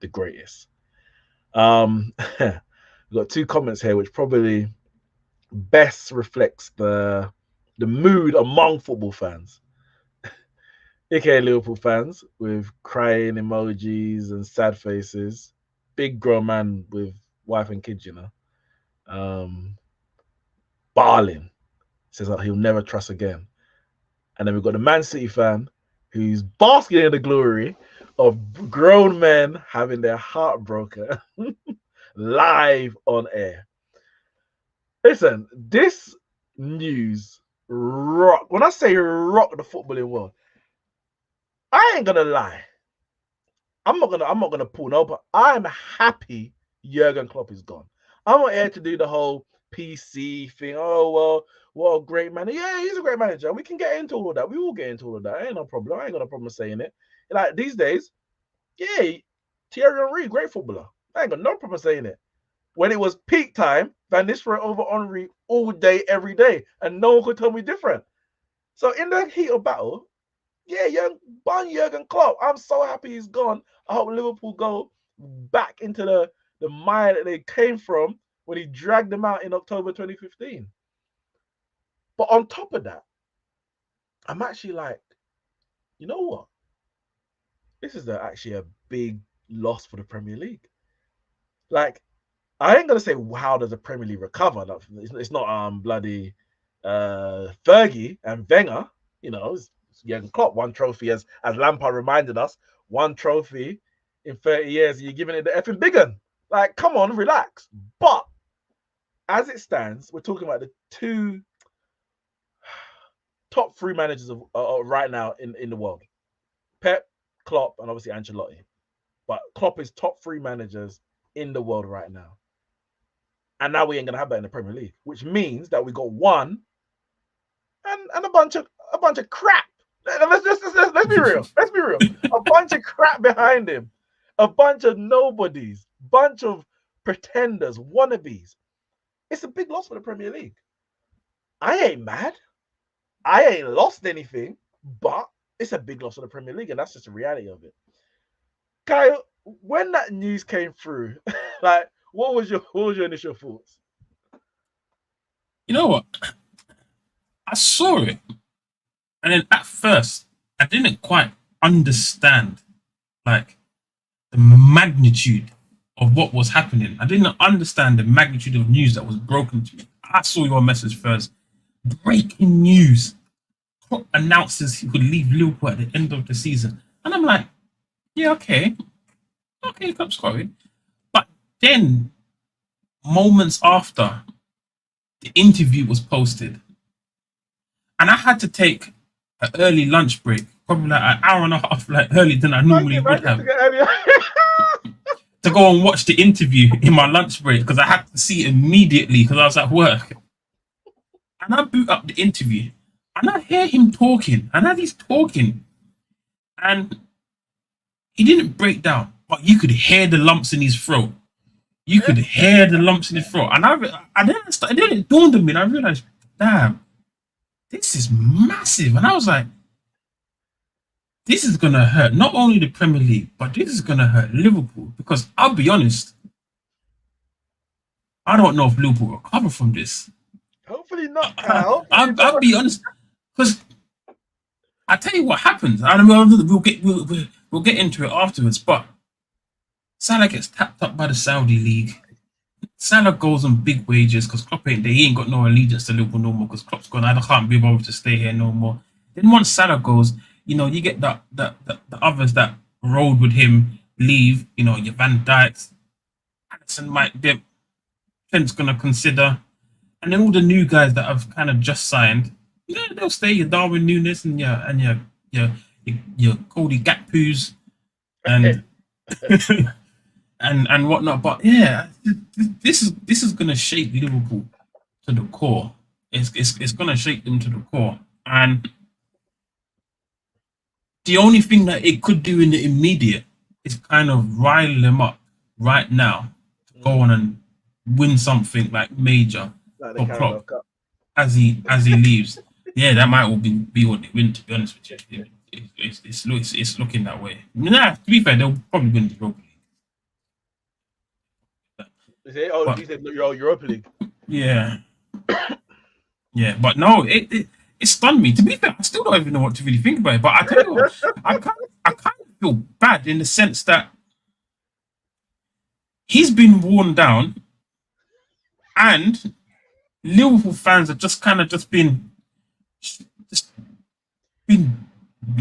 the greatest. We've got 2 comments here, which probably best reflects the mood among football fans, aka Liverpool fans, with crying emojis and sad faces. Big grown man with wife and kids, bawling, says that he'll never trust again. And then we've got the Man City fan who's basking in the glory of grown men having their heart broken live on air. Listen, this news rock. When I say rock the footballing world, I ain't gonna lie. I'm not gonna pull no, but I'm happy Jurgen Klopp is gone. I'm not here to do the whole PC thing. Oh well, what a great manager. Yeah, he's a great manager. We can get into all of that. We will get into all of that. Ain't no problem. I ain't got no problem saying it. Like these days, yeah, Thierry Henry, great footballer. I ain't got no problem saying it. When it was peak time, Van Nistelrooy over Henry all day, every day, and no one could tell me different. So in the heat of battle, yeah, Jurgen Klopp. I'm so happy he's gone. I hope Liverpool go back into the mire that they came from when he dragged them out in October 2015. But on top of that, I'm actually like, you know what? This is actually a big loss for the Premier League. Like, I ain't gonna say how does the Premier League recover. It's not bloody Fergie and Wenger. It's Jurgen Klopp, one trophy, as Lampard reminded us, one trophy in 30 years. You're giving it the effing big one. Like, come on, relax. But as it stands, we're talking about the two top three managers of right now in the world: Pep, Klopp, and obviously Ancelotti. But Klopp is top three managers in the world right now. And now we ain't gonna have that in the Premier League, which means that we got one and a bunch of crap. Let's be real. Let's be real. A bunch of crap behind him, a bunch of nobodies, bunch of pretenders, wannabes. It's a big loss for the Premier League. I ain't mad. I ain't lost anything, but it's a big loss for the Premier League, and that's just the reality of it. Kyle, when that news came through, like, what was your initial thoughts? You know what? I saw it, and then at first, I didn't quite understand, like, the magnitude of what was happening. I didn't understand the magnitude of news that was broken to me. I saw your message first. Breaking news. Klopp announces he would leave Liverpool at the end of the season. And I'm like, yeah, okay. Okay, Klopp's going. But then, moments after, the interview was posted. And I had to take an early lunch break, probably like an hour and a half like earlier than I normally would have, to go and watch the interview in my lunch break because I had to see it immediately because I was at work. And I boot up the interview and I hear him talking. And as he's talking, and he didn't break down, but you could hear the lumps in his throat. You could hear the lumps in his throat. And then it dawned on me and I realized, damn, this is massive. And I was like, this is going to hurt not only the Premier League, but this is going to hurt Liverpool. Because I'll be honest, I don't know if Liverpool will recover from this. Hopefully not, Kyle. I'll be honest, because I tell you what happens. I don't know, we'll get into it afterwards. But Salah gets tapped up by the Saudi league. Salah goes on big wages because Klopp ain't there. He ain't got no allegiance to Liverpool no more because Klopp's gone. I can't be bothered to stay here no more. Then once Salah goes, you get the others that rode with him leave. Your Van Dijks, Alisson might dip. Trent's gonna consider. And then all the new guys that have kind of just signed, they'll stay. Your Darwin Núñez and your Cody Gakpo's and and whatnot. But yeah, this is gonna shake Liverpool to the core. It's gonna shake them to the core. And the only thing that it could do in the immediate is kind of rile them up right now to go on and win something like major. For Klopp as he leaves. Yeah, that might all be what they win, to be honest with you. It's looking that way. Nah, to be fair, they'll probably win the Europa League. You said Europa League. Yeah. Yeah, but no, it stunned me. To be fair, I still don't even know what to really think about it. But I tell you what, I kind of feel bad in the sense that he's been worn down, and Liverpool fans have just just been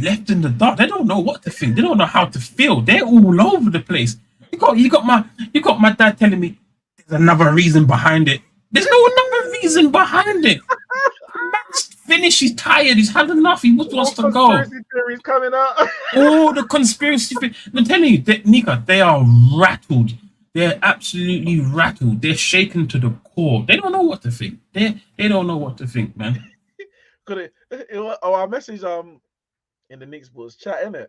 left in the dark. They don't know what to think. They don't know how to feel. They're all over the place. You got my dad telling me there's another reason behind it. There's no another reason behind it. Man's finished. He's tired. He's had enough. He just wants All to go. conspiracy theories coming out. All the conspiracy. I'm telling you, Nika, they are rattled. They're absolutely rattled. They're shaken to the core. They don't know what to think. They don't know what to think, man. I message in the Neeks Sports chat, innit?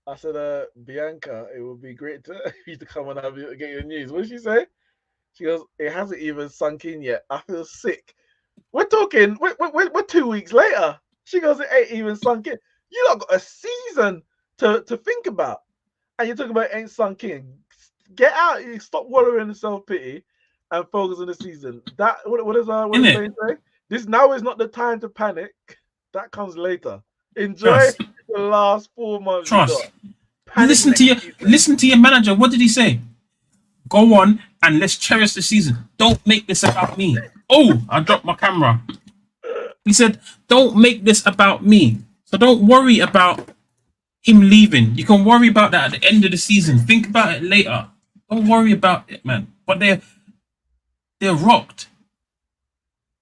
I said, Bianca, it would be great to you to come and get your news. What did she say? She goes, it hasn't even sunk in yet. I feel sick. We're talking, we're 2 weeks later. She goes, it ain't even sunk in. You lot got a season to think about. And you're talking about it ain't sunk in. Get out. Stop wallowing in self-pity and focus on the season. That what does Spain say? This now is not the time to panic. That comes later. Enjoy Trust. the last 4 months you Trust. got. Panic Listen to your manager. What did he say? Go on and let's cherish the season. Don't make this about me. Oh, I dropped my camera. He said, don't make this about me. So don't worry about him leaving. You can worry about that at the end of the season. Think about it later. Don't worry about it, man. But they're rocked.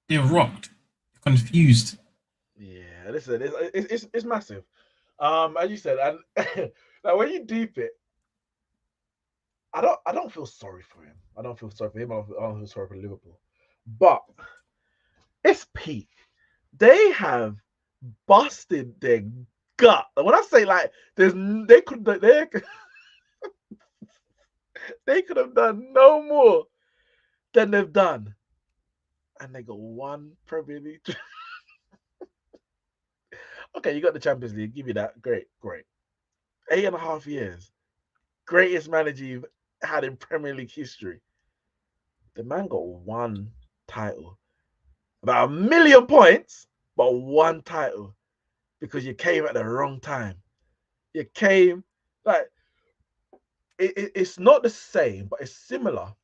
They're rocked. Confused. Yeah, listen, it's massive. As you said, and like when you deep it, I don't feel sorry for him. I don't feel sorry for him. I don't feel sorry for Liverpool. But it's peak. They have busted their gut. And when I say like they could have done no more than they've done. And they got one Premier League. Okay, you got the Champions League. Give you that. Great. 8.5 years. Greatest manager you've had in Premier League history. The man got one title. About 1,000,000 points, but one title. Because you came at the wrong time. You came like it's not the same, but it's similar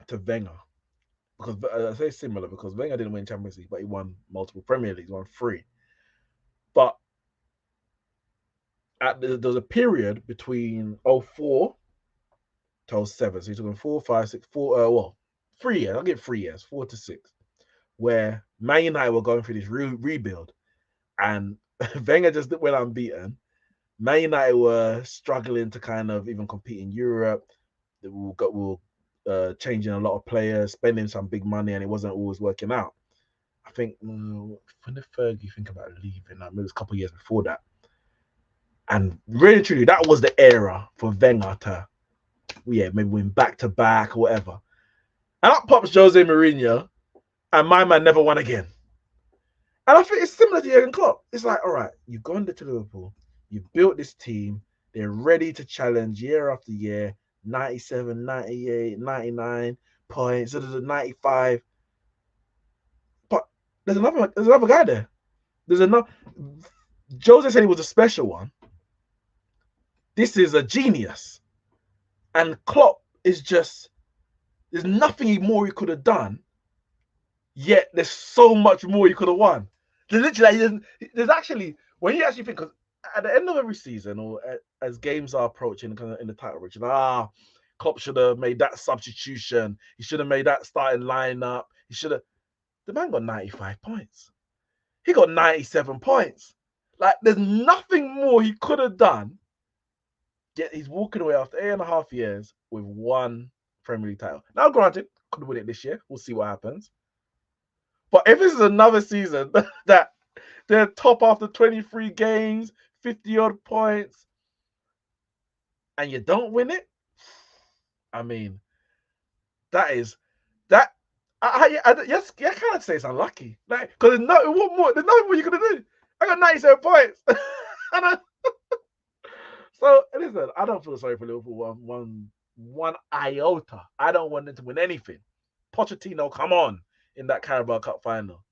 to Wenger. Because I say similar because Wenger didn't win Champions League, but he won multiple Premier Leagues, won 3. But there was a period between 04 to 07. So you're talking 4, 5, 6, 4, 3 years. I'll give 3 years, 4 to 6, where Man United were going through this rebuild. And Wenger just went unbeaten. Man United were struggling to kind of even compete in Europe. We were changing a lot of players, spending some big money, and it wasn't always working out. I think when did Fergie think about leaving? Maybe it was a couple of years before that. And really, truly, that was the era for Wenger to, maybe win back to back or whatever. And up pops Jose Mourinho, and my man never won again. And I think it's similar to Jurgen Klopp. It's like, all right, you've gone to Liverpool, you've built this team, they're ready to challenge year after year, 97, 98, 99 points, 95. But there's another guy there. There's another. Jose said he was a special one. This is a genius. And Klopp is just, there's nothing more he could have done, yet there's so much more he could have won. There's actually, when you actually think, because at the end of every season, or as games are approaching in the title region, Klopp should have made that substitution. He should have made that starting lineup. He should have. The man got 95 points. He got 97 points. Like, there's nothing more he could have done. Yet he's walking away after 8.5 years with one Premier League title. Now, granted, could win it this year. We'll see what happens. But if this is another season that they're top after 23 games, 50-odd points, and you don't win it, I mean, that is that. Yes, I can't say it's unlucky, like, because there's nothing more you could do. I got 97 points, so listen, I don't feel sorry for Liverpool one iota. I don't want them to win anything. Pochettino, come on, in that Carabao Cup final.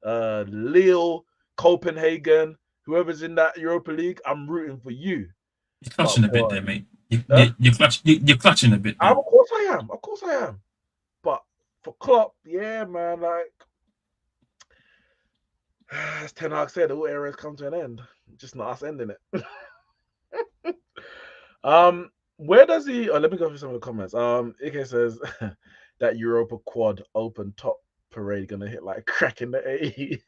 Lille, Copenhagen, whoever's in that Europa League, I'm rooting for you. You're clutching a bit there, mate. Huh? You're clutching a bit there. Of course I am. Of course I am. But for Klopp, yeah, man, like as Ten Hag said, all eras come to an end. Just not us ending it. Where does he? Oh, let me go through some of the comments. Ike says that Europa quad open top parade gonna hit like crack in the 80s.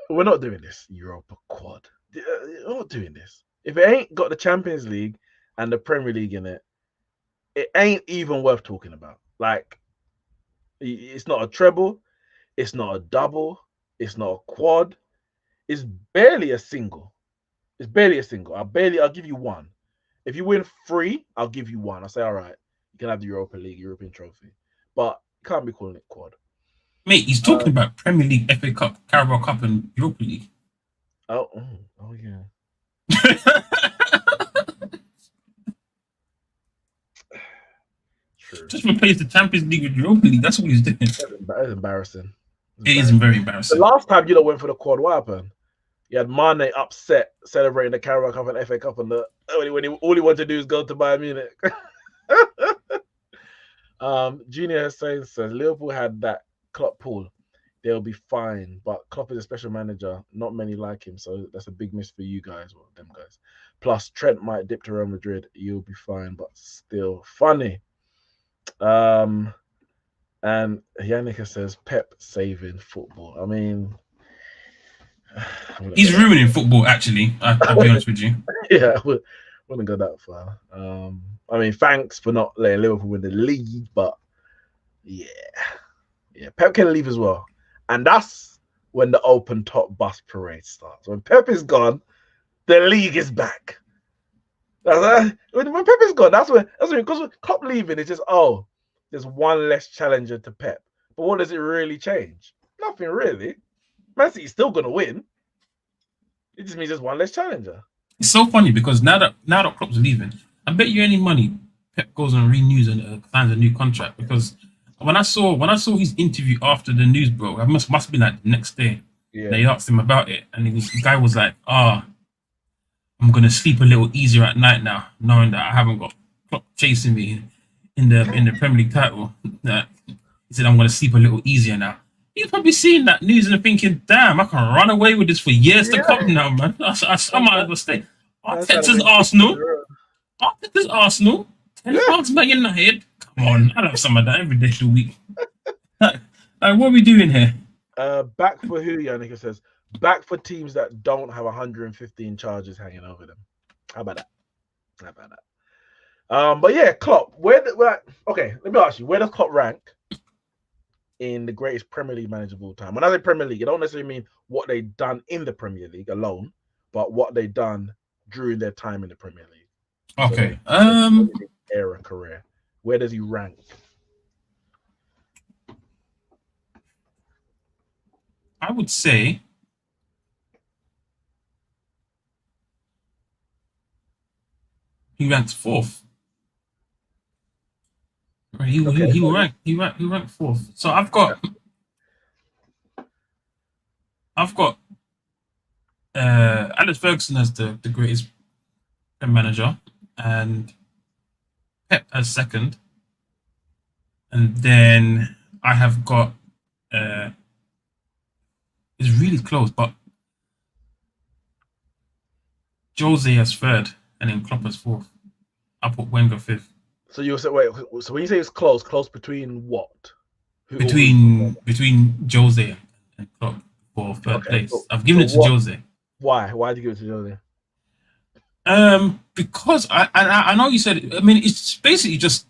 We're not doing this Europa quad. We're not doing this. If it ain't got the Champions League and the Premier League in it, it ain't even worth talking about. Like, it's not a treble, it's not a double, it's not a quad, it's barely a single. It's barely a single. I'll give you one. If you win 3, I'll give you one. I'll say, all right, you can have the Europa League, European trophy. But you can't be calling it quad. Mate, he's talking about Premier League, FA Cup, Carabao Cup, and Europa League. Oh yeah. True. Just replace the Champions League with Europa League. That's what he's doing. That's embarrassing. It is very embarrassing. The last time you went for the quad, what happened? You had Mane upset celebrating the Carabao Cup and FA Cup, and when all he wanted to do is go to Bayern Munich. Junior Hussein says Liverpool had that Klopp pool. They'll be fine, but Klopp is a special manager. Not many like him, so that's a big miss for you guys. Well, them guys. Plus, Trent might dip to Real Madrid. You'll be fine, but still funny. And Yannicka says Pep saving football. I mean, he's ruining football. Actually, I'll be honest with you. Yeah, I wouldn't go that far. I mean, thanks for not letting Liverpool win the league, but yeah, Pep can leave as well, and that's when the open top bus parade starts. When Pep is gone, the league is back. When Pep is gone, that's when because Klopp leaving, it's just there's one less challenger to Pep. But what does it really change? Nothing really. Man City's still gonna win. It just means there's one less challenger. It's so funny because now that Klopp's leaving, I bet you any money Pep goes and renews and signs a new contract. Because when I saw his interview after the news broke, it must have been like the next day. Yeah. They asked him about it, and the guy was like, I'm gonna sleep a little easier at night now, knowing that I haven't got Klopp chasing me in the Premier League title. He said I'm gonna sleep a little easier now. He's probably seeing that news and thinking, damn, I can run away with this for years to come now, man. I might as well stay. Arteta's Arsenal. Arteta's Arsenal. 10 pounds Man United. Come on, I'd have some of that every day of the week. Like, what are we doing here? Back for who, Yannicka says? Back for teams that don't have 115 charges hanging over them. How about that? But yeah, Klopp. Okay, let me ask you, where does Klopp rank in the greatest Premier League manager of all time? When I say Premier League, I don't necessarily mean what they've done in the Premier League alone, but what they've done during their time in the Premier League. Okay. So era career. Where does he rank? I would say he ranks 4th. He ranked 4th. So I've got Alex Ferguson as the greatest manager, and Pep as 2nd, and then I have got it's really close, but Jose as 3rd, and then Klopp as 4th. I put Wenger 5th. So you say wait. So when you say it's close between what? Between Jose and Klopp for 3rd place. I've given it to Jose. Why? Why did you give it to Jose? Because I know you said. I mean, it's basically just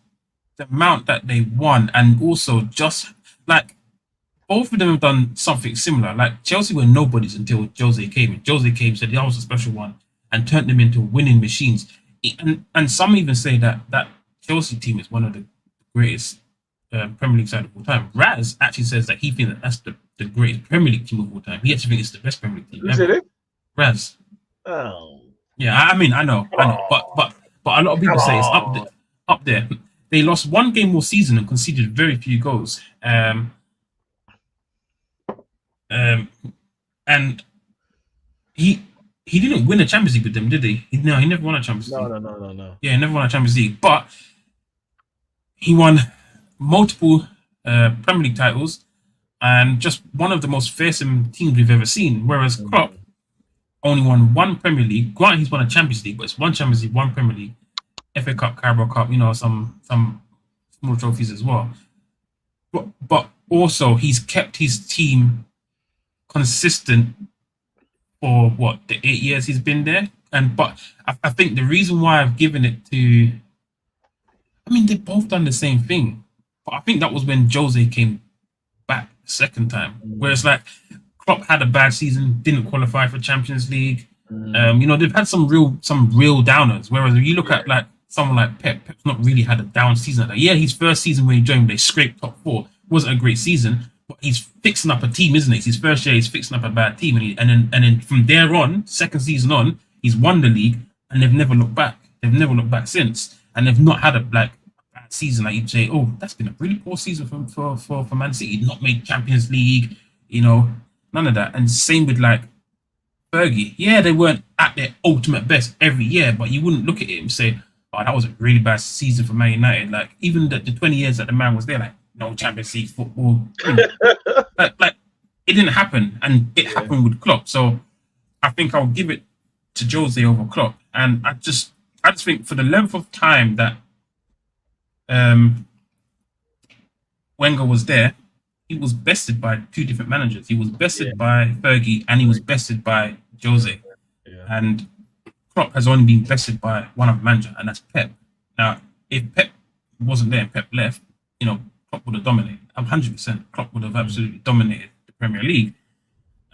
the amount that they won, and also just like both of them have done something similar. Like Chelsea were nobodies until Jose came. And Jose came, said, "I was a special one," and turned them into winning machines. And some even say that Chelsea team is one of the greatest Premier League side of all time. Raz actually says that he thinks that's the greatest Premier League team of all time. He actually thinks it's the best Premier League team. Is it? Raz. Oh. Yeah, I mean, I know, but a lot of people say it's up there. they lost one game all season and conceded very few goals. And he didn't win a Champions League with them, did he? No, he never won a Champions League. No. Yeah, he never won a Champions League, but he won multiple Premier League titles and just one of the most fearsome teams we've ever seen. Whereas Klopp only won one Premier League. Granted, he's won a Champions League, but it's one Champions League, one Premier League, FA Cup, Carabao Cup, some small trophies as well. But also he's kept his team consistent for the 8 years he's been there. But I think the reason why I've given it to, I mean, they've both done the same thing, but I think that was when Jose came back the second time, where it's like Klopp had a bad season, didn't qualify for Champions League. They've had some real downers. Whereas if you look at like someone like Pep's not really had a down season. Like, yeah, his first season when he joined, they scraped top 4. Wasn't a great season, but he's fixing up a team, isn't it? It's his first year, he's fixing up a bad team, and then from there on, second season on, he's won the league, and they've never looked back. They've never looked back since, and they've not had a bad season. Like you'd say, oh, that's been a really poor season for Man City. Not made Champions League, none of that. And same with like Fergie. Yeah, they weren't at their ultimate best every year, but you wouldn't look at it and say, oh, that was a really bad season for Man United. Like even the 20 years that the man was there, like no Champions League football. like it didn't happen, and it happened with Klopp. So I think I'll give it to Jose over Klopp. And I just think for the length of time that Wenger was there, he was bested by 2 different managers. He was bested by Fergie, and he was bested by Jose. And Klopp has only been bested by one other manager, and that's Pep. Now, if Pep wasn't there and Pep left, Klopp would have dominated. 100%. Klopp would have absolutely dominated the Premier League.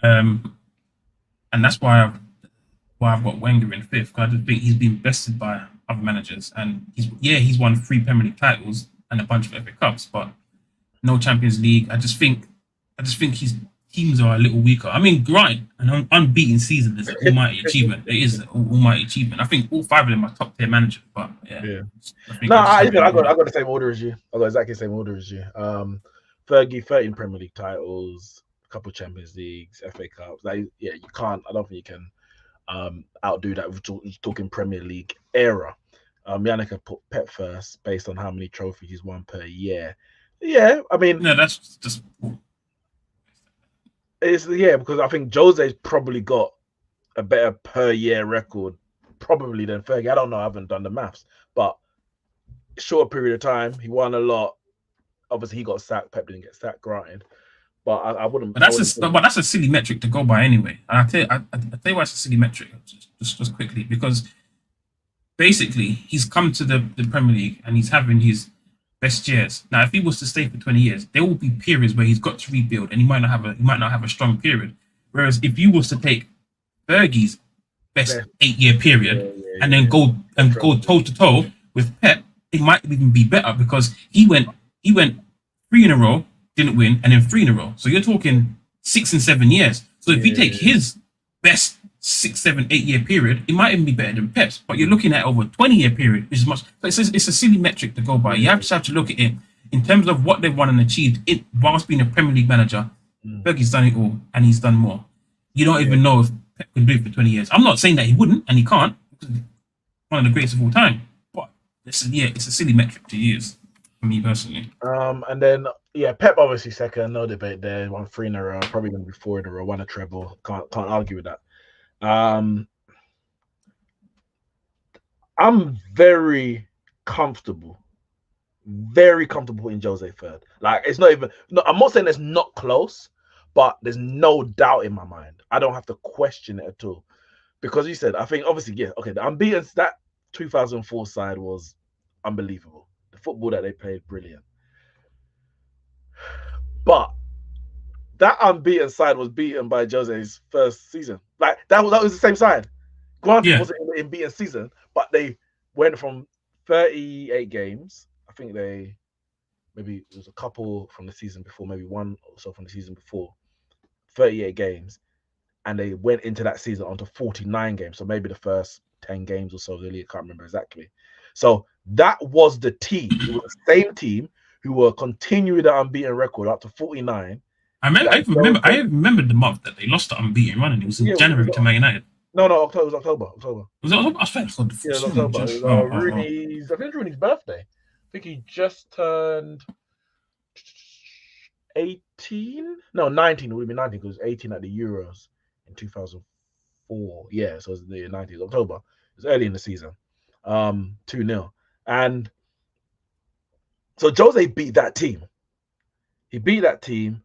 And that's why I've got Wenger in 5th, because I just think he's been bested by other managers. And he's won 3 Premier League titles and a bunch of FA Cups, but no Champions League. I just think his teams are a little weaker. I mean, granted, an unbeaten season is an almighty achievement. It is an almighty achievement. I think all 5 of them are top tier managers, but I got the same order as you. I got exactly the same order as you. Fergie, 13 Premier League titles, a couple of Champions Leagues, FA Cups. Like, you can't. I don't think you can outdo that. We're talking Premier League era. Yannick put Pep first based on how many trophies he's won per year. Yeah, I mean, no, that's just. It's because I think Jose's probably got a better per year record probably than Fergie. I don't know. I haven't done the maths, but short period of time, he won a lot. Obviously, he got sacked. Pep didn't get sacked, granted. But I wouldn't. But that's a silly metric to go by anyway. And I tell you why it's a silly metric. Just quickly, because basically he's come to the Premier League and he's having his best years. Now, if he was to stay for 20 years, there will be periods where he's got to rebuild, and he might not have a strong period. Whereas if you was to take Fergie's best 8-year period and then go toe to toe with Pep, it might even be better, because he went 3 in a row, didn't win, and then 3 in a row. So you're talking 6 and 7 years. So if you take his best 6, 7, 8-year period, it might even be better than Pep's. But you're looking at over a 20-year period, which is much. So it's a silly metric to go by. You just have to look at it in terms of what they've won and achieved. Whilst being a Premier League manager, Fergie's done it all, and he's done more. You don't even know if Pep can do it for 20 years. I'm not saying that he wouldn't, and he can't. One of the greatest of all time. But it's a silly metric to use for me personally. And then Pep obviously second, no debate there. Won 3 in a row, probably going to be 4 in a row. Won a treble. Can't argue with that. I'm very comfortable in Jose third. Like, it's not even. No, I'm not saying it's not close, but there's no doubt in my mind. I don't have to question it at all, because you said, I think obviously the unbeaten, that 2004 side was unbelievable. The football that they played, brilliant. But that unbeaten side was beaten by Jose's first season. Like that was the same side. Granted, it wasn't in the beaten season, but they went from 38 games. I think maybe it was a couple from the season before, maybe one or so from the season before. 38 games, and they went into that season onto 49 games. So maybe the first 10 games or so of the league, I can't remember exactly. So That was the team. It was the same team who were continuing the unbeaten record up to 49. I remember the month that they lost the unbeaten run, and it was in Yeah, January to Man United. no, October. It was October. October. Was it October? I was for Yeah, it was certain October. It just was Rooney's. I think it's Rooney's birthday. I think he just turned 18. No, 19. It would have been 19 because it was 18 at the Euros in 2004. Yeah, so it was the 19th October. It was early in the season. 2-0. And so Jose beat that team. He beat that team.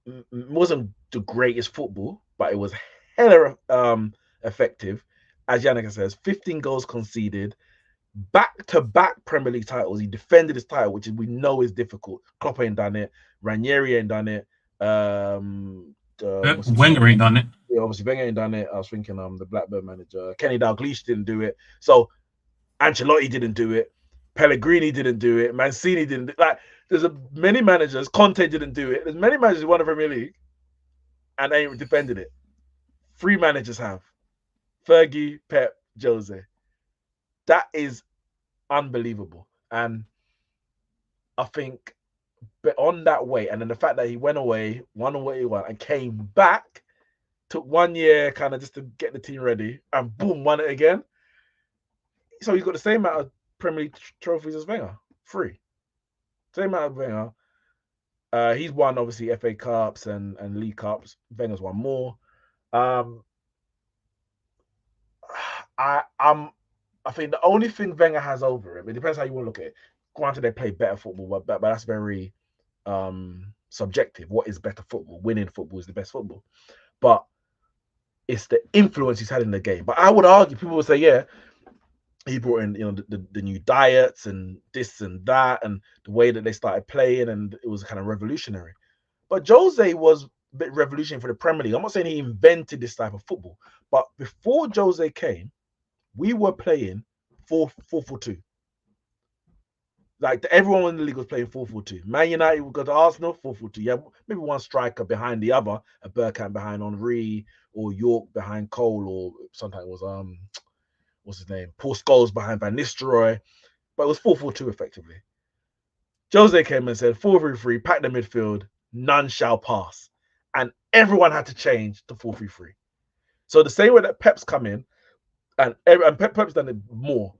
It wasn't the greatest football, but it was hella effective. As Yannick says, 15 goals conceded, back-to-back Premier League titles. He defended his title, which we know is difficult. Klopp ain't done it. Ranieri ain't done it. Wenger ain't done it. Yeah, obviously Wenger ain't done it. I was thinking the Blackburn manager, Kenny Dalglish didn't do it. So Ancelotti didn't do it. Pellegrini didn't do it. Mancini didn't do it. Like, there's many managers. Conte didn't do it. There's many managers who won the Premier League and they ain't defended it. 3 managers have. Fergie, Pep, Jose. That is unbelievable. And I think on that way, and then the fact that he went away, won away, and came back, took 1 year kind of just to get the team ready, and boom, won it again. So he's got the same amount of Premier League trophies as Wenger. 3. Same amount of Wenger. He's won obviously FA Cups and League Cups. Wenger's won more. I think the only thing Wenger has over him, it depends how you want to look at it. Granted, they play better football, but that's very subjective. What is better football? Winning football is the best football. But it's the influence he's had in the game. But I would argue, people would say, yeah, he brought in, the new diets and this and that, and the way that they started playing, and it was kind of revolutionary. But Jose was a bit revolutionary for the Premier League. I'm not saying he invented this type of football, but before Jose came, we were playing 4-4-2. Like, everyone in the league was playing 4-4-2. Man United, we got to Arsenal, 4-4-2. Yeah, maybe one striker behind the other, a Bergkamp behind Henry, or York behind Cole, or sometimes it was what's his name? Paul Scholes behind Van Nistelrooy. But it was 4-4-2 effectively. Jose came and said 4-3-3, pack the midfield, none shall pass. And everyone had to change to 4-3-3. So the same way that Pep's come in, and Pep's done it more.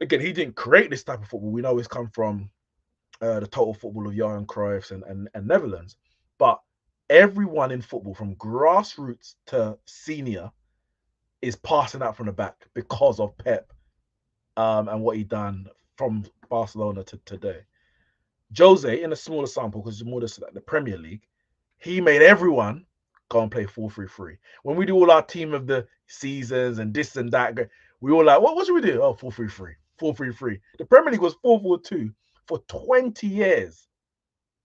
Again, he didn't create this type of football. We know it's come from the total football of Johan Cruyff and Netherlands. But everyone in football, from grassroots to senior, is passing out from the back because of Pep and what he done from Barcelona to today. Jose, in a smaller sample, because it's more the Premier League, he made everyone go and play 4-3-3. When we do all our team of the seasons and this and that, we all like, what should we do? Oh, 4-3-3. 4-3-3. The Premier League was 4-4-2 for 20 years.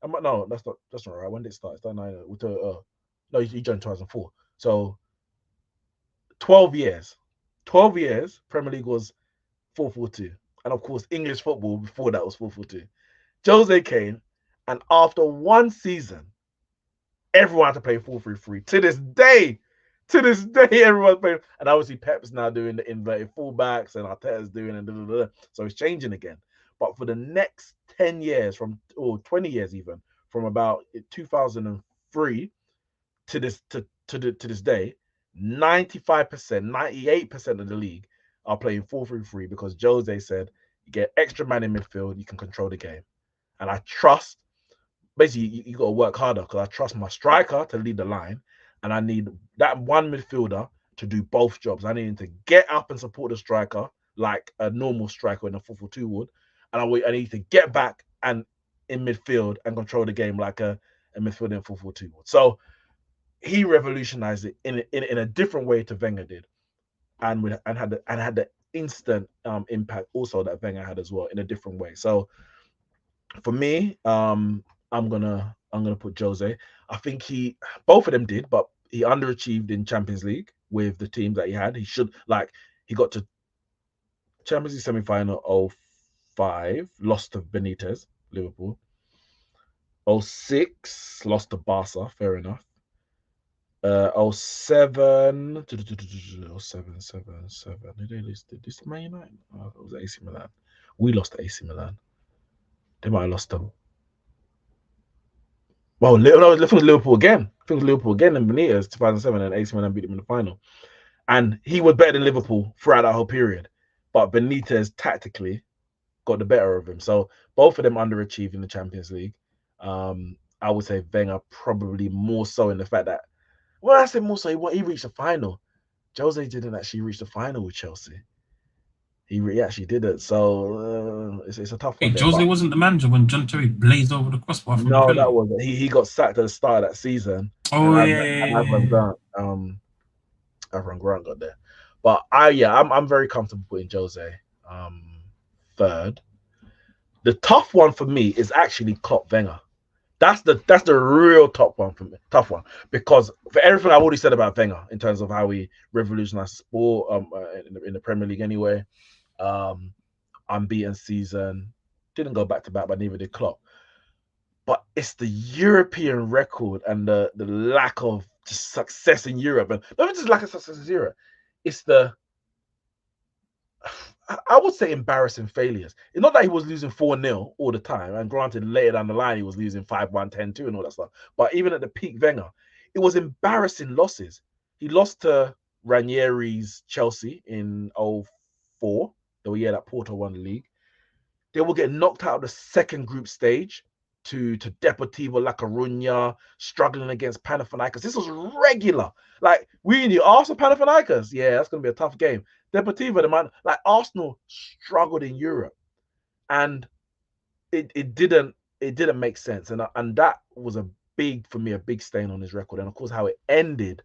No, that's not right. When did it start? It started no, he joined 2004. So 12 years. 12 years, Premier League was 4-4-2. And of course, English football before that was 4-4-2. Jose came, and after one season, everyone had to play 4-3-3. To this day, everyone's playing. And obviously, Pep's now doing the inverted fullbacks, and Arteta's doing it. So it's changing again. But for the next 10 years, or 20 years even, from about 2003 to this day, 95%, 98% of the league are playing 4-3-3 because Jose said you get extra man in midfield, you can control the game. And I trust, basically, you got to work harder because I trust my striker to lead the line, and I need that one midfielder to do both jobs. I need him to get up and support the striker like a normal striker in a 4-4-2 would, and I need to get back and in midfield and control the game like a midfielder in 4-4-2 would. So he revolutionized it in a different way to Wenger did, and had the instant impact also that Wenger had as well in a different way. So for me, I'm gonna put Jose. I think both of them did, but he underachieved in Champions League with the teams that he had. He got to Champions League semi-final 05, lost to Benitez, Liverpool. 06, lost to Barca, fair enough. 07, 07. Did they lose? Did this Man United? Oh, it was AC Milan. We lost to AC Milan. They might have lost them. Well, no, I think it was Liverpool again. I think it was Liverpool again in Benitez, 2007, and AC Milan beat them in the final. And he was better than Liverpool throughout that whole period. But Benitez tactically got the better of him. So both of them underachieved in the Champions League. I would say Wenger probably more so in the fact that, well, I say more so he reached the final. Jose didn't actually reach the final with Chelsea. He actually did it. So it's a tough Hey, one there. Jose But wasn't the manager when John Terry blazed over the crossbar from the no, that penalty. was he got sacked at the start of that season, and Oh yeah, yeah, yeah, Avram yeah. Grant got there. But I'm very comfortable putting Jose third. The tough one for me is actually Klopp Wenger. That's the real top one for me. Tough one because for everything I've already said about Wenger in terms of how he revolutionized sport in the Premier League anyway. Um, Unbeaten season, didn't go back to back, but neither did Klopp. But it's the European record and the lack of just success in Europe, and not just lack of success in Europe. It's the I would say embarrassing failures. It's not that he was losing 4-0 all the time. And granted, later down the line, he was losing 5-1, 10-2, and all that stuff. But even at the peak Wenger, it was embarrassing losses. He lost to Ranieri's Chelsea in 04, the year that Porto won the league. They will get knocked out of the second group stage to Deportivo La Coruña, struggling against Panathinaikos. This was regular. Like, we knew Arsenal Panathinaikos. Yeah, that's going to be a tough game. Deportivo, the man, like Arsenal struggled in Europe, and it didn't make sense, and that was a big stain on his record, and of course how it ended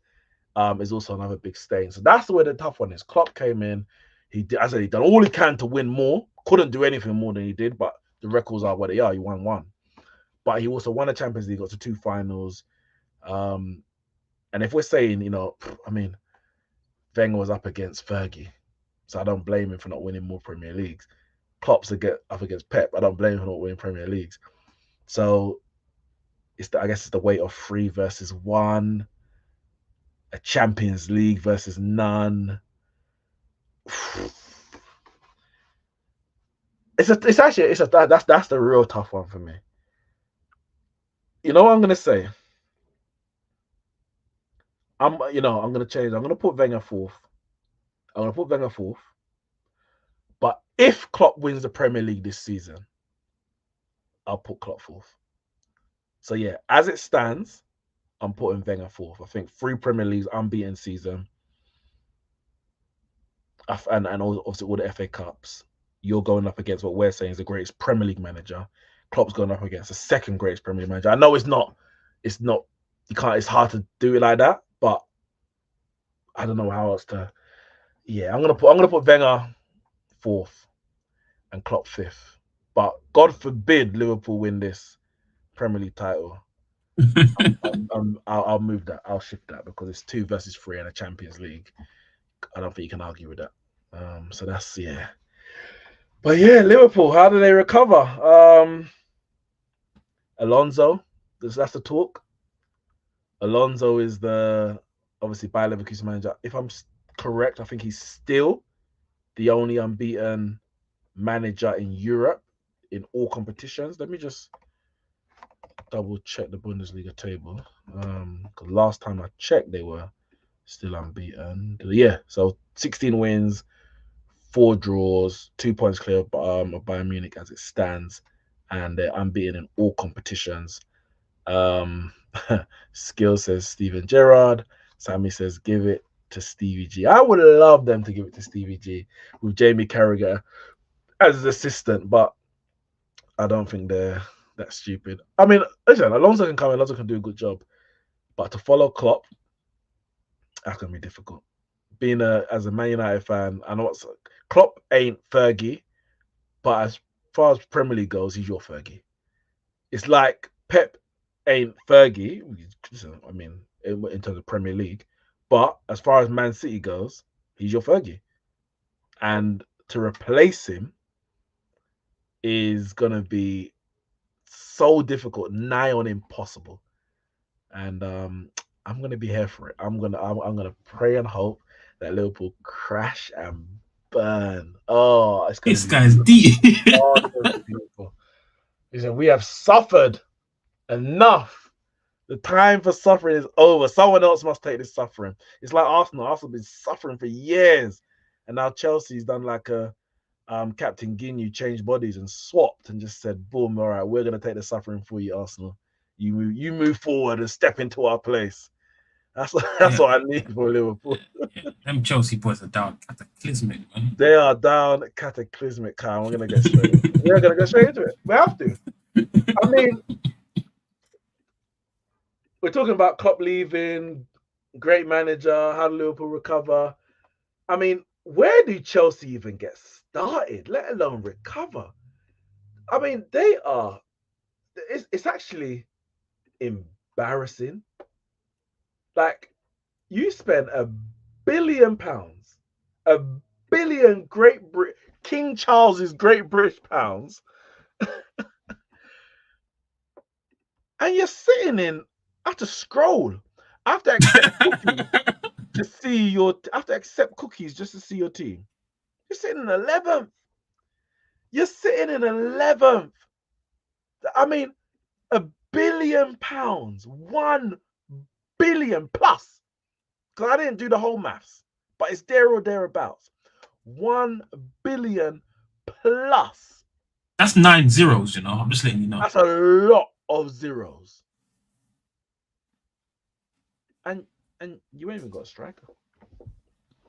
is also another big stain. So that's where the tough one is. Klopp came in, I said he done all he can to win more, couldn't do anything more than he did, but the records are what they are. He won one, but he also won a Champions League, got to two finals. And if we're saying, I mean, Wenger was up against Fergie, so I don't blame him for not winning more Premier Leagues. Klopp's up against Pep. I don't blame him for not winning Premier Leagues. So I guess it's the weight of 3 versus 1, a Champions League versus none. That's the real tough one for me. You know what I'm gonna say? I'm gonna change. I'm gonna put Wenger fourth. But if Klopp wins the Premier League this season, I'll put Klopp fourth. So yeah, as it stands, I'm putting Wenger fourth. I think 3 Premier Leagues, unbeaten season, and obviously all the FA Cups. You're going up against what we're saying is the greatest Premier League manager. Klopp's going up against the second greatest Premier League manager. I know it's not. You can't. It's hard to do it like that, but I don't know how else to. Yeah, I'm gonna put Wenger fourth and Klopp fifth. But God forbid Liverpool win this Premier League title. I'll move that. I'll shift that because it's 2 versus 3 in a Champions League. I don't think you can argue with that. So that's yeah. But yeah, Liverpool. How do they recover? Alonso. That's the talk. Alonso is the obviously Bayer Leverkusen manager. If I'm correct, I think he's still the only unbeaten manager in Europe in all competitions. Let me just double check the Bundesliga table. Because last time I checked, they were still unbeaten. Yeah, so 16 wins, 4 draws, 2 points clear of Bayern Munich as it stands, and they're unbeaten in all competitions. Skill says Steven Gerrard. Sammy says give it to Stevie G. I would love them to give it to Stevie G with Jamie Carragher as his assistant, but I don't think they're that stupid. I mean, listen, Alonso can come in, Alonso can do a good job, but to follow Klopp, that's gonna be difficult. Being as a Man United fan, I know Klopp ain't Fergie, but as far as Premier League goes, he's your Fergie. It's like Pep ain't Fergie. I mean, in terms of Premier League, but as far as Man City goes, he's your Fergie. And to replace him is gonna be so difficult, nigh on impossible. And I'm gonna be here for it. I'm gonna pray and hope that Liverpool crash and burn. Oh, it's gonna This be guy's beautiful. deep. Oh, it's gonna be beautiful. Listen, we have suffered enough. The time for suffering is over. Someone else must take this suffering. It's like Arsenal. Arsenal been suffering for years, and now Chelsea's done like a Captain Ginyu changed bodies and swapped and just said, "Boom! All right, we're gonna take the suffering for you, Arsenal. You move forward and step into our place." That's Yeah, what I need for Liverpool. yeah. Them Chelsea boys are down cataclysmic, man. They are down cataclysmic, Kyle. We're gonna get straight into it. We're gonna go straight into it. We have to. I mean, we're talking about Klopp leaving, great manager, how did Liverpool recover? I mean, where do Chelsea even get started, let alone recover? I mean, they are. It's actually embarrassing. Like, you spent £1 billion, a billion King Charles's Great British pounds, and you're sitting in. I have to scroll. I have to accept cookies to see your. I have to accept cookies just to see your team. You're sitting in 11th. You're sitting in 11th. I mean, £1 billion, 1 billion plus. Because I didn't do the whole maths, but it's there or thereabouts. 1 billion plus. That's 9 zeros, you know. I'm just letting you know. That's a lot of zeros. And you ain't even got a striker.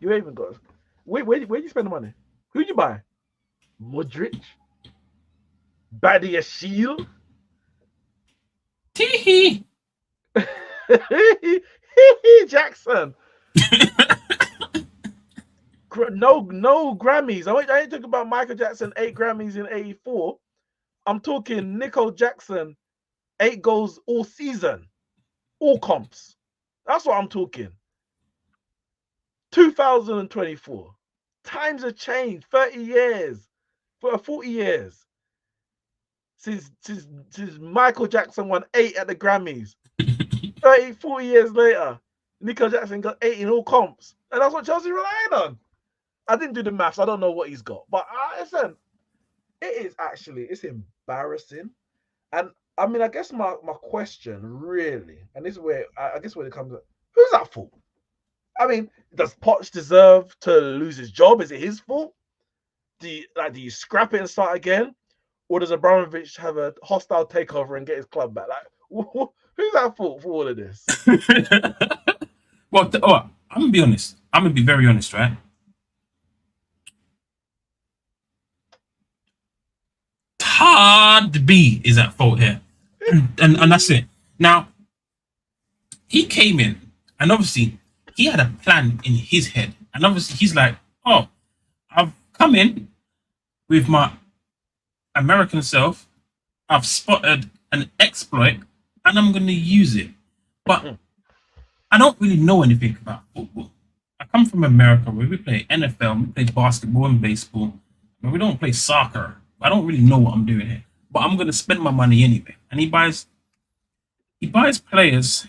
You ain't even got. Where you spend the money? Who'd you buy? Modric, Badiashile, Tee Jackson. No Grammys. I ain't talking about Michael Jackson 8 Grammys in '84. I'm talking Nico Jackson 8 goals all season, all comps. That's what I'm talking. 2024. Times have changed. 30 years, 40 years since Michael Jackson won 8 at the Grammys. 30, 40 years later, Nico Jackson got 8 in all comps, and that's what Chelsea relying on. I didn't do the maths. I don't know what he's got, but listen, it's embarrassing. And I mean, I guess my question really, and this is where I guess when it comes to who's at fault? I mean, does Poch deserve to lose his job? Is it his fault? Do you scrap it and start again, or does Abramovich have a hostile takeover and get his club back? Like, who's at fault for all of this? Well, I'm gonna be honest. I'm gonna be very honest, right? Hard B is at fault here, and that's it. Now he came in, and obviously he had a plan in his head, and obviously he's like, "Oh, I've come in with my American self. I've spotted an exploit, and I'm going to use it." But I don't really know anything about football. I come from America where we play NFL, we play basketball and baseball, but we don't play soccer. I don't really know what I'm doing here, but I'm going to spend my money anyway. And he buys players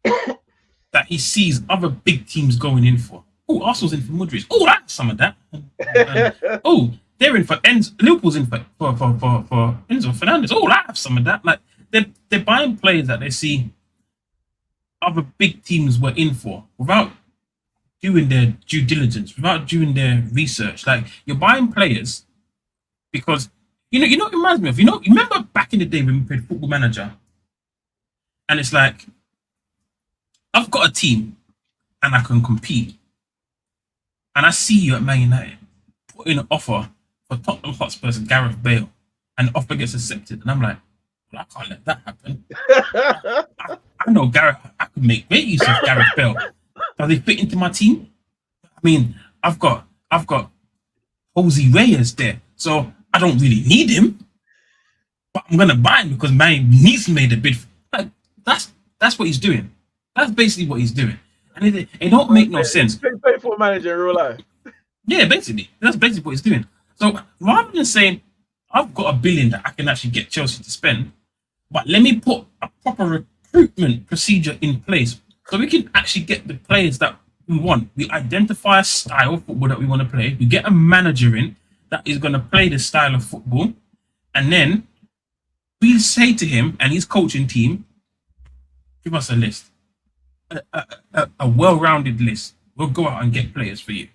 that he sees other big teams going in for. Oh, Arsenal's in for Modric. Oh, that's some of that. Oh, they're in for Enzo. Liverpool's in for Enzo Fernandez. Oh, I have some of that. Like they're buying players that they see other big teams were in for without doing their due diligence, without doing their research. Like you're buying players because you know what it reminds me of. You remember back in the day when we played Football Manager, and it's like I've got a team and I can compete, and I see you at Man United put in an offer for Tottenham Hotspur's Gareth Bale, and the offer gets accepted, and I'm like, well, I can't let that happen. I know Gareth. I could make great use of Gareth Bale. Does he fit into my team? I mean, I've got Jose Reyes there, so I don't really need him, but I'm gonna buy him because my niece made a bid. Like that's what he's doing. That's basically what he's doing, and it don't make no sense. Faithful manager in real life. Yeah, basically, that's basically what he's doing. So rather than saying I've got $1 billion that I can actually get Chelsea to spend, but let me put a proper recruitment procedure in place so we can actually get the players that we want. We identify a style of football that we want to play. We get a manager in that is going to play this style of football. And then we say to him and his coaching team, give us a list, a well-rounded list. We'll go out and get players for you.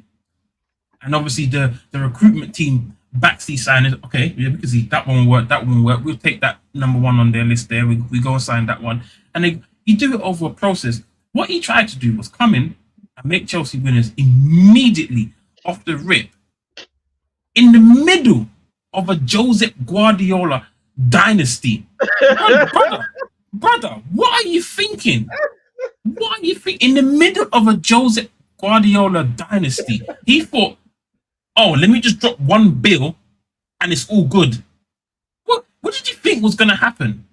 And obviously the recruitment team backs these signings. Okay, yeah, because that one will work, that one will work. We'll take that number one on their list there. We go and sign that one. And you do it over a process. What he tried to do was come in and make Chelsea winners immediately off the rip in the middle of a Josep Guardiola dynasty. Brother, what are you thinking? What are you thinking? In the middle of a Josep Guardiola dynasty, he thought, oh, let me just drop one bill and it's all good. What did you think was going to happen?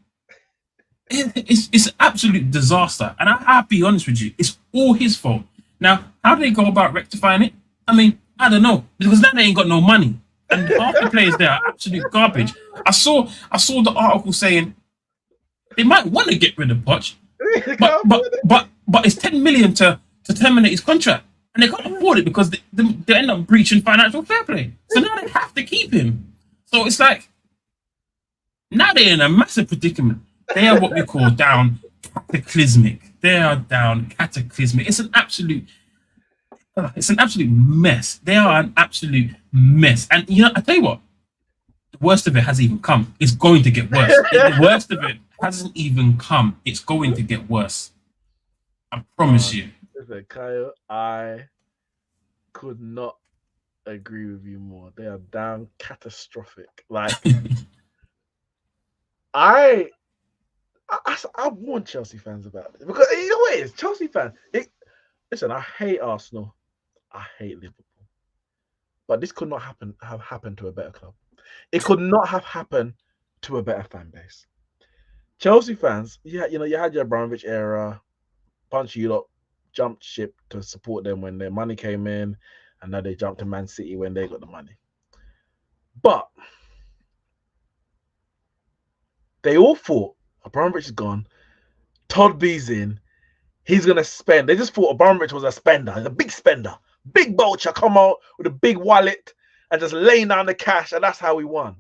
It's an absolute disaster. And I'll be honest with you, it's all his fault. Now, how do they go about rectifying it? I mean, I don't know. Because now they ain't got no money. And half the players there are absolute garbage. I saw the article saying they might want to get rid of Poch, but it's 10 million to terminate his contract. And they can't afford it because they end up breaching financial fair play. So now they have to keep him. So it's like, now they're in a massive predicament. They are what we call down cataclysmic. They are down cataclysmic. It's an absolute mess. They are an absolute mess. And you know, I tell you what, the worst of it hasn't even come. It's going to get worse. The worst of it hasn't even come. It's going to get worse. I promise you. Listen, Kyle, I could not agree with you more. They are down catastrophic. Like, I warned Chelsea fans about it because you know what it is. Chelsea fans. Listen, I hate Arsenal. I hate Liverpool. But this could not have happened to a better club. It could not have happened to a better fan base. Chelsea fans, yeah, you know, you had your Abramovich era. Bunch of you lot jumped ship to support them when their money came in, and now they jumped to Man City when they got the money. But they all thought Abramovich is gone, Todd B's in, he's gonna spend. They just thought Abramovich was a spender. He's a big spender, big vulture, come out with a big wallet and just laying down the cash, and that's how we won.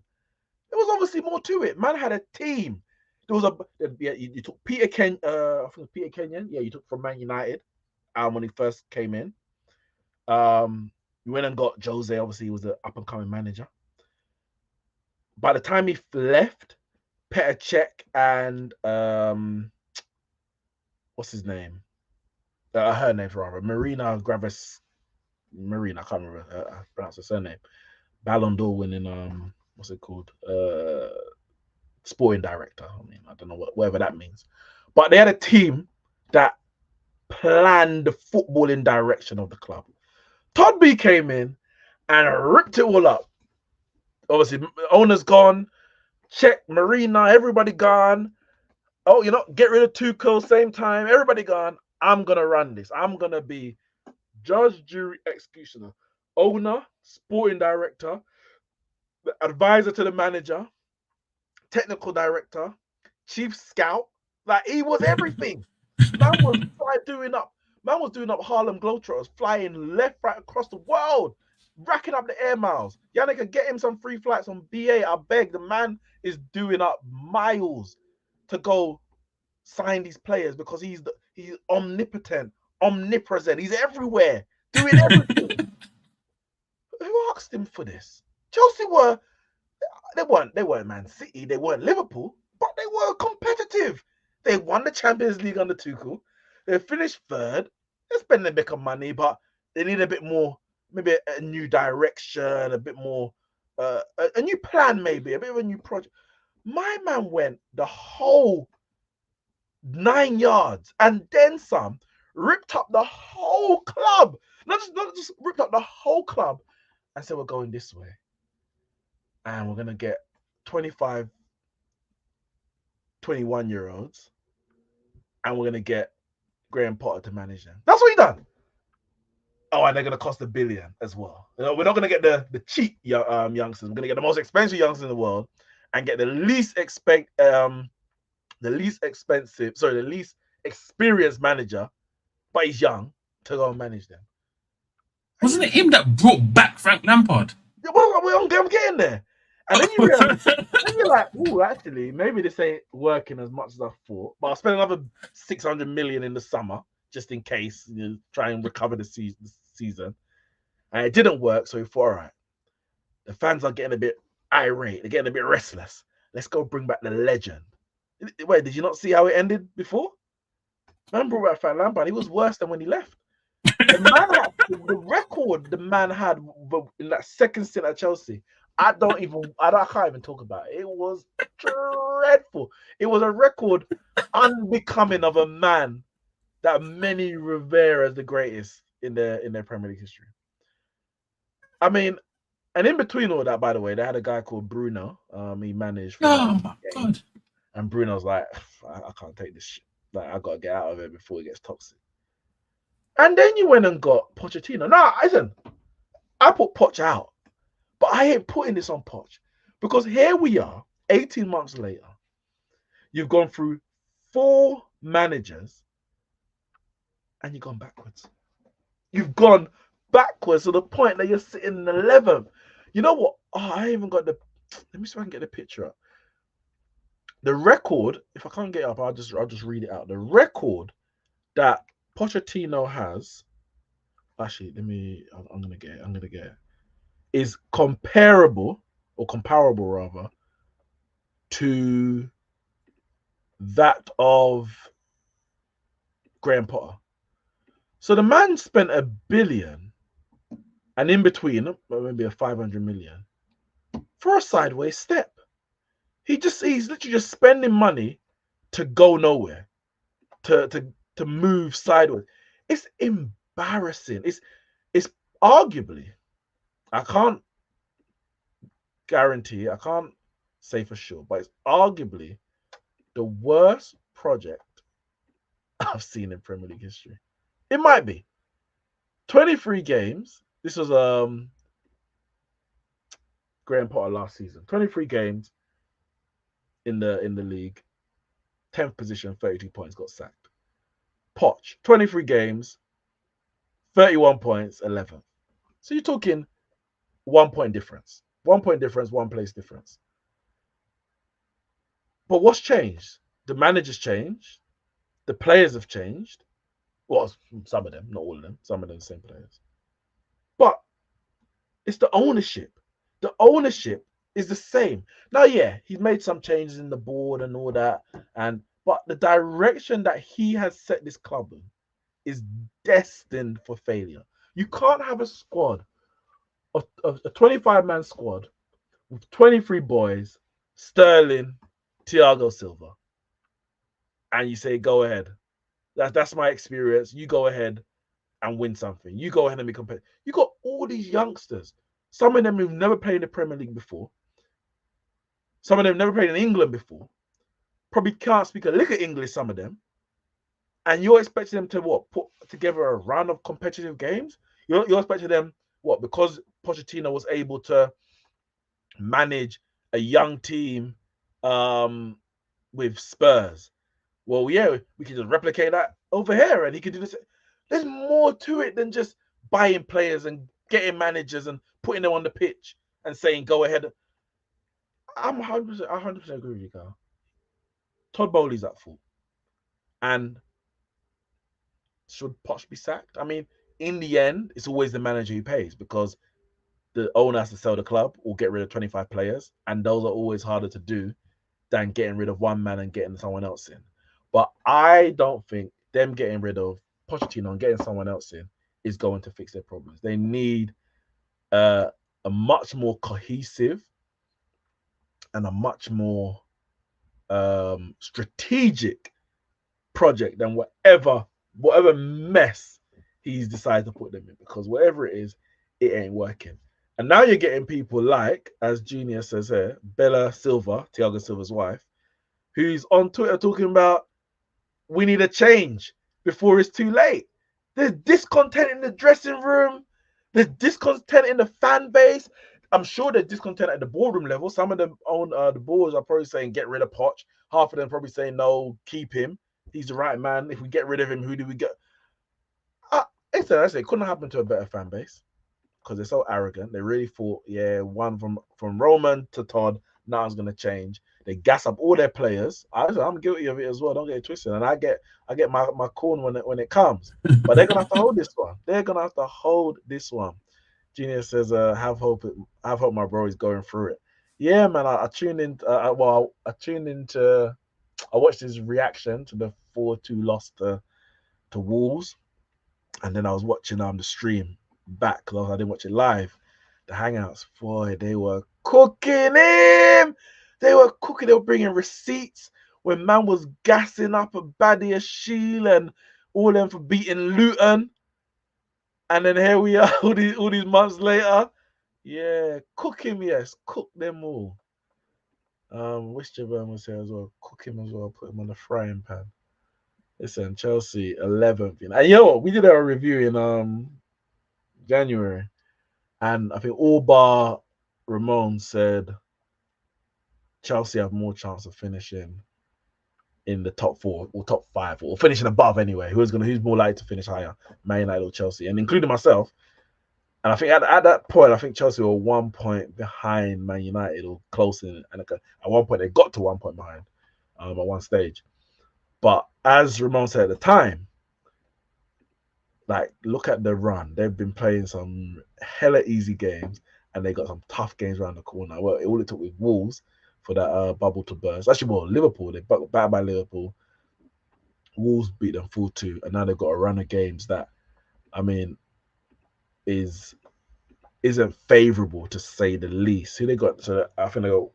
There was obviously more to it. Man had a team. There was you took Peter Kenyon, I think it was Peter Kenyon. Yeah, you took from Man United when he first came in. We went and got Jose. Obviously, he was the up and coming manager. By the time he left, Petr Cech and what's his name? Her name's rather Marina Gravis. Marina, I can't remember how to pronounce her surname. Ballon d'Or winning. What's it called? Sporting director. I mean, I don't know whatever that means. But they had a team that planned the footballing direction of the club. Todd B came in and ripped it all up. Obviously, owner's gone. Cech, Marina, everybody gone. Oh, you know, get rid of Tuchel, same time. Everybody gone. I'm going to run this. I'm going to be judge, jury, executioner. Owner, sporting director, the advisor to the manager, technical director, chief scout. Like, he was everything. Man was doing up Harlem Globetrotters, flying left, right across the world, racking up the air miles. Yannick could get him some free flights on BA. I beg. The man is doing up miles to go sign these players because he's omnipotent, omnipresent. He's everywhere, doing everything. Who asked him for this? Chelsea they weren't Man City, they weren't Liverpool, but they were competitive. They won the Champions League under Tuchel. They finished third. They're spending a bit of money, but they need a bit more, maybe a new direction, a bit more, a new plan, maybe a bit of a new project. My man went the whole 9 yards and then some, ripped up the whole club. Not just ripped up the whole club and said, we're going this way. And we're going to get 25, 21-year-olds. And we're going to get Graham Potter to manage them. That's what he done. Oh, and they're going to cost $1 billion as well. You know, we're not going to get the cheap youngsters. We're going to get the most expensive youngsters in the world and get the least the least experienced manager, but he's young, to go and manage them. Wasn't it him that brought back Frank Lampard? Well, I'm getting there. And then you realize, then you're like, oh, actually, maybe this ain't working as much as I thought. But I'll spend another 600 million in the summer just in case, try and recover the season. And it didn't work, so we thought, all right, the fans are getting a bit irate, they're getting a bit restless. Let's go bring back the legend. Wait, did you not see how it ended before? Man brought back Frank Lampard. He was worse than when he left. The record the man had in that second stint at Chelsea, I can't even talk about it. It was dreadful. It was a record unbecoming of a man that many revere as the greatest in their Premier League history. I mean, and in between all that, by the way, they had a guy called Bruno. He managed. Oh my God! And Bruno's like, I can't take this shit. Like, I gotta get out of it before it gets toxic. And then you went and got Pochettino. Now, listen, I put Poch out, but I ain't putting this on Poch because here we are, 18 months later. You've gone through 4 managers and you've gone backwards. You've gone backwards to the point that you're sitting in 11th. You know what? Oh, I even got the. Let me see if I can get the picture up. The record, if I can't get it up, I'll just read it out. The record that Pochettino has, actually, I'm gonna get it, is comparable rather to that of Graham Potter. So the man spent $1 billion and in between maybe a 500 million for a sideways step. He's literally just spending money to go nowhere, to move sideways. It's embarrassing. It's arguably, I can't guarantee, I can't say for sure, but it's arguably the worst project I've seen in Premier League history. It might be 23 games. This was Graham Potter last season. 23 games in the league, 10th position, 32 points, got sacked. Poch, 23 games, 31 points, 11th. So you're talking 1 point difference. 1 point difference, 1 place difference. But what's changed? The managers changed. The players have changed. Well, some of them, not all of them. Some of them the same players. But it's the ownership. The ownership is the same. Now, yeah, he's made some changes in the board and all that. But the direction that he has set this club in is destined for failure. You can't have a squad, a 25-man squad with 23 boys, Sterling, Thiago Silva, and you say, go ahead. That's my experience. You go ahead and win something. You go ahead and be competitive. You got all these youngsters. Some of them who've never played in the Premier League before. Some of them never played in England before. Probably can't speak a lick of English, some of them. And you're expecting them to put together a round of competitive games? You're expecting them, because Pochettino was able to manage a young team with Spurs. Well, yeah, we can just replicate that over here and he can do this. There's more to it than just buying players and getting managers and putting them on the pitch and saying, go ahead. I'm 100% agree with you, Carl. Todd Bowley's at fault. And should Poch be sacked? I mean, in the end, it's always the manager who pays because the owner has to sell the club or get rid of 25 players. And those are always harder to do than getting rid of one man and getting someone else in. But I don't think them getting rid of Pochettino and getting someone else in is going to fix their problems. They need a much more cohesive and a much more strategic project than whatever mess he's decided to put them in. Because whatever it is, it ain't working. And now you're getting people like, as Junior says here, Bella Silva, Thiago Silva's wife, who's on Twitter talking about we need a change before it's too late. There's discontent in the dressing room. There's discontent in the fan base. I'm sure there's discontent at the boardroom level. Some of them on the boards are probably saying get rid of Poch. half of them probably say no, keep him. He's the right man. If we get rid of him, who do we get? I say it couldn't happen to a better fan base because they're so arrogant. They really thought, yeah, one from Roman to Todd, now it's gonna change. They gas up all their players. I'm guilty of it as well. Don't get it twisted. And I get my corn when it comes. But they're gonna have to hold this one. They're gonna have to hold this one. Genius says, have hope my bro is going through it. Yeah, man. I tuned in. I tuned into. I watched his reaction to the 4-2 loss to Wolves, and then I was watching the stream back because I didn't watch it live. The Hangouts, boy, they were cooking him. They were cooking. They were bringing receipts when man was gassing up a Badia Shield and all them for beating Luton. And then here we are, all these months later. Yeah, cook him, yes. Cook them all. Wish Javan was here as well. Cook him as well. Put him on the frying pan. Listen, Chelsea 11th. And you know what? We did our review in January. And I think all bar Ramon said Chelsea have more chance of finishing in the top 4 or top 5 or finishing above anyway. Who's more likely to finish higher? Man United or Chelsea, and including myself. And I think at that point, I think Chelsea were 1 point behind Man United or close in. And at one point, they got to 1 point behind at one stage. But as Ramon said at the time, like, look at the run. They've been playing some hella easy games, and they got some tough games around the corner. Well, all it took was Wolves for that bubble to burst. Actually, well, Liverpool, they battered by Liverpool. Wolves beat them 4-2, and now they've got a run of games that, I mean, isn't favourable to say the least. Who they got? So I think they got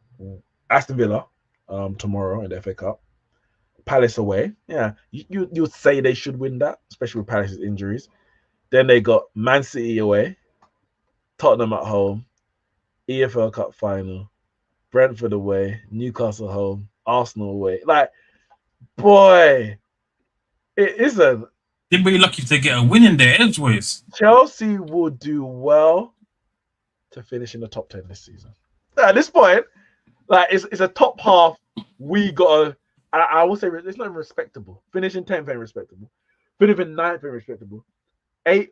Aston Villa tomorrow in the FA Cup. Palace away. Yeah, you'd say they should win that, especially with Palace's injuries. Then they got Man City away, Tottenham at home, EFL Cup final, Brentford away, Newcastle home, Arsenal away. Like, boy, it isn't. They'd be lucky if they get a win in their Edgeways. Chelsea would do well to finish in the top 10 this season. At this point, like, it's a top half. We got I will say it's not even respectable. Finishing 10th ain't respectable. Finishing 9th ain't respectable. 8th,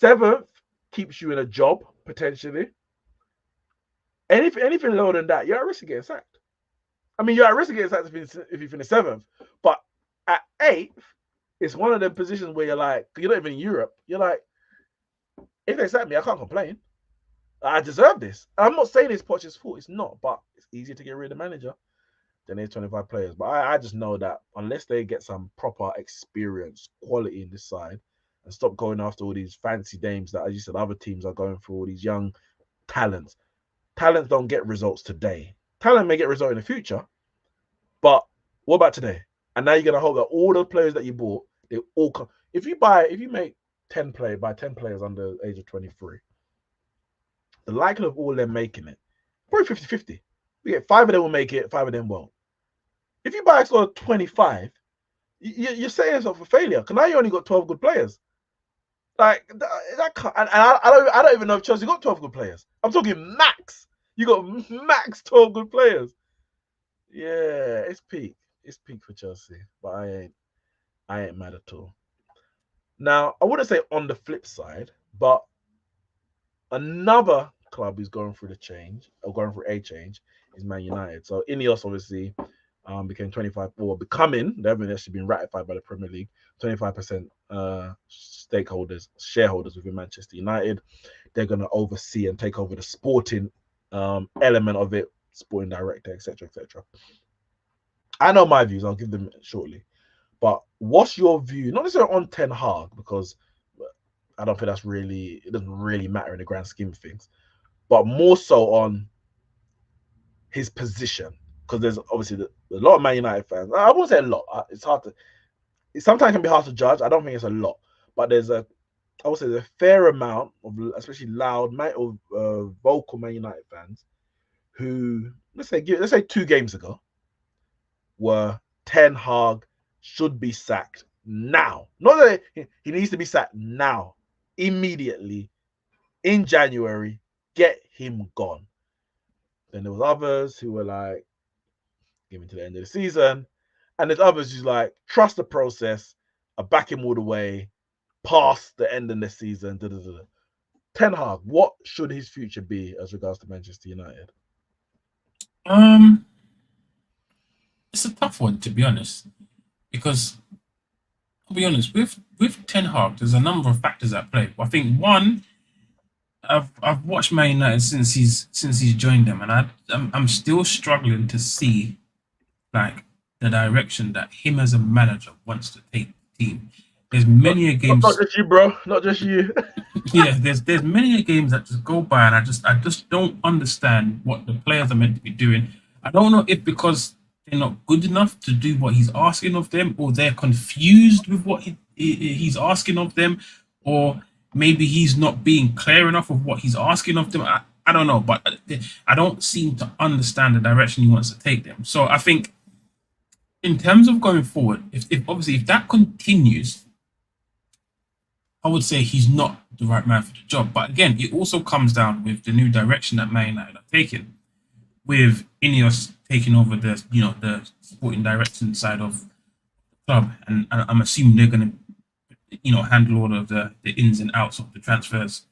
7th keeps you in a job, potentially. Anything lower than that, you're at risk of getting sacked. I mean, you're at risk of getting sacked if you finish 7th. But at 8th, it's one of them positions where you're like, you're not even in Europe. You're like, if they sack me, I can't complain. I deserve this. I'm not saying it's Poch's fault. It's not, but it's easier to get rid of the manager than there's 25 players. But I just know that unless they get some proper experience, quality in this side, and stop going after all these fancy dames that, as you said, other teams are going for, all these young talents. Talents don't get results today. Talent may get results in the future, but what about today? And now you're going to hope that all the players that you bought, they all come. If you make 10 players, buy 10 players under the age of 23, the likelihood of all them making it, probably 50-50. We get 5 of them will make it, 5 of them won't. If you buy a squad of 25, you're setting yourself a failure because now you only got 12 good players. Like that can't, and I don't even know if Chelsea got 12 good players. I'm talking max. You got max 12 good players. Yeah, it's peak. It's peak for Chelsea, but I ain't mad at all. Now, I wouldn't say on the flip side, but another club who's going through a change is Man United. So Ineos obviously became 25 or becoming, they haven't actually been ratified by the Premier League, 25% shareholders within Manchester United. They're going to oversee and take over the sporting element of it, sporting director, etc., etc. I know my views. I'll give them shortly. But what's your view? Not necessarily on Ten Hag, because I don't think it doesn't really matter in the grand scheme of things, but more so on his position. Because there's obviously a lot of Man United fans. I won't say a lot. It sometimes can be hard to judge. I don't think it's a lot, but there's a fair amount of, especially loud, vocal Man United fans who, let's say 2 games ago, were Ten Hag should be sacked now. Not that he needs to be sacked now, immediately, in January. Get him gone. Then there was others who were like, give him to the end of the season. And there's others who's like, trust the process, I back him all the way, past the end of the season. Da, da, da. Ten Hag, what should his future be as regards to Manchester United? Um, it's a tough one to be honest, because I'll be honest with Ten Hag, there's a number of factors at play. I think one, I've watched Man United since he's joined them, and I'm still struggling to see like the direction that him as a manager wants to take the team. There's many games, not just you, bro, not just you. yeah. There's many games that just go by, and I just don't understand what the players are meant to be doing. I don't know if because they're not good enough to do what he's asking of them, or they're confused with what he's asking of them, or maybe he's not being clear enough of what he's asking of them. I don't know, but I don't seem to understand the direction he wants to take them. So I think in terms of going forward, if obviously if that continues, I would say he's not the right man for the job. But again, it also comes down with the new direction that Man United are taking, with Ineos taking over the sporting direction side of the club, and I'm assuming they're going to handle all of the ins and outs of the transfers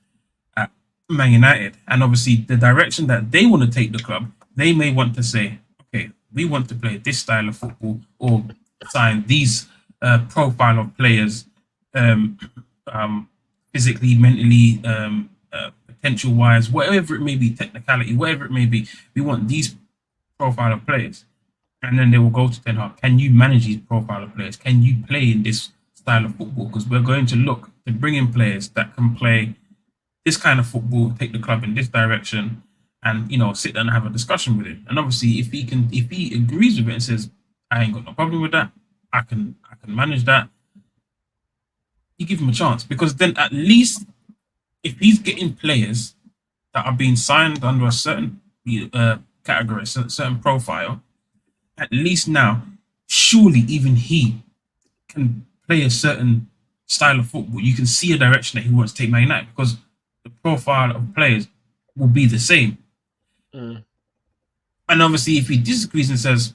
at Man United, and obviously the direction that they want to take the club, they may want to say, okay, we want to play this style of football or sign these profile of players. Physically, mentally, potential wise, whatever it may be, technicality, whatever it may be, we want these profile of players. And then they will go to Ten Hag. Can you manage these profile of players? Can you play in this style of football? Because we're going to look to bring in players that can play this kind of football, take the club in this direction, and sit down and have a discussion with him. And obviously, if he agrees with it and says, I ain't got no problem with that, I can manage that, you give him a chance, because then at least if he's getting players that are being signed under a certain category, a certain profile, at least now, surely even he can play a certain style of football. You can see a direction that he wants to take Man United, because the profile of players will be the same. Mm. And obviously, if he disagrees and says,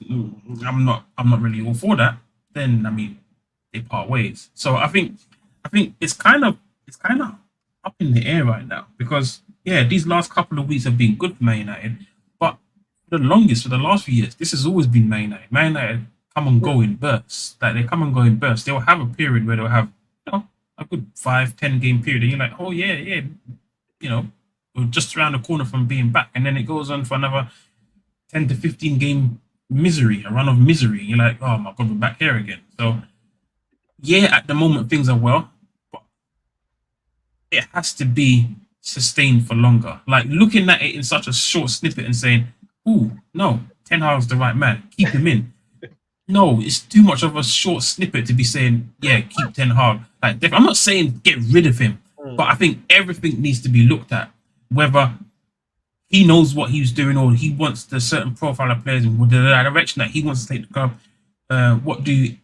I'm not really all for that, then I mean, they part ways. So I think it's kind of up in the air right now, because yeah, these last couple of weeks have been good for Man United, but for the last few years, this has always been Man United. Man United come and go in bursts. Like they come and go in bursts. They'll have a period where they'll have a good 5-10 game period, and you're like, oh yeah, we're just around the corner from being back, and then it goes on for another 10 to 15 game a run of misery. You're like, oh my god, we're back here again. So yeah, at the moment things are well, but it has to be sustained for longer. Like looking at it in such a short snippet and saying, "Oh no, Ten Hag's the right man, keep him in." No, it's too much of a short snippet to be saying, "Yeah, keep Ten Hag." Like, I'm not saying get rid of him, but I think everything needs to be looked at, whether he knows what he's doing or he wants the certain profile of players and the direction that he wants to take the club. What do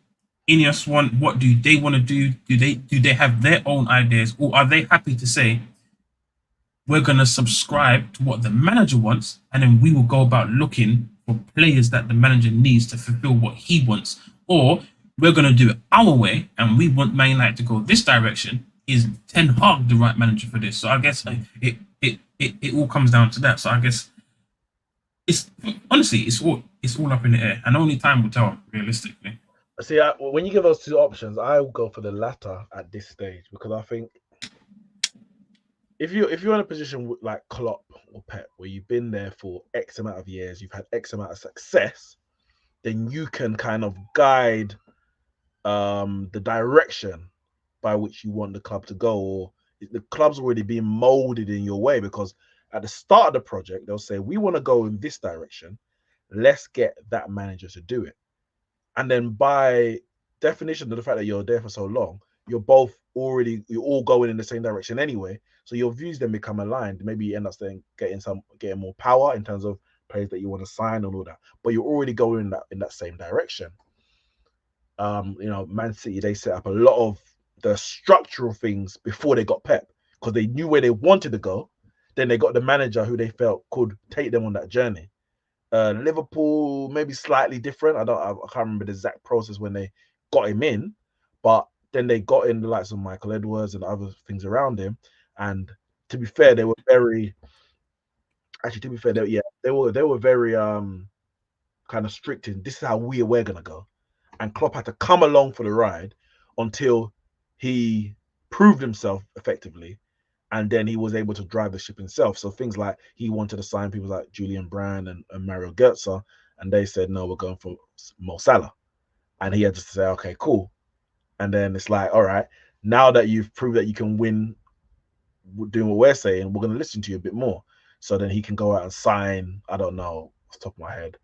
Ineos want? What do they want to do? Do they have their own ideas, or are they happy to say we're going to subscribe to what the manager wants, and then we will go about looking for players that the manager needs to fulfill what he wants, or we're going to do it our way and we want Man United to go this direction? Is Ten Hag the right manager for this? So I guess it all comes down to that. So I guess it's honestly it's all up in the air, and only time will tell realistically. See, when you give us two options, I will go for the latter at this stage, because I think if you're in a position like Klopp or Pep, where you've been there for X amount of years, you've had X amount of success, then you can kind of guide the direction by which you want the club to go, or the club's already being molded in your way. Because at the start of the project, they'll say, we want to go in this direction, let's get that manager to do it. And then by definition of the fact that you're there for so long, you're all going in the same direction anyway. So your views then become aligned. Maybe you end up getting more power in terms of players that you want to sign and all that. But you're already going in that same direction. Man City, they set up a lot of the structural things before they got Pep, because they knew where they wanted to go. Then they got the manager who they felt could take them on that journey. Liverpool maybe slightly different. I can't remember the exact process when they got him in, but then they got in the likes of Michael Edwards and other things around him. And to be fair, they were very actually to be fair, they were very kind of strict in this is how we're gonna go. And Klopp had to come along for the ride until he proved himself effectively, and then he was able to drive the ship himself. So things like he wanted to sign people like Julian Brand and Mario Götze, and they said no, we're going for Mo Salah, and he had to say okay, cool. And then it's like, all right, now that you've proved that you can win doing what we're saying, we're going to listen to you a bit more. So then he can go out and sign, I don't know, off the top of my head,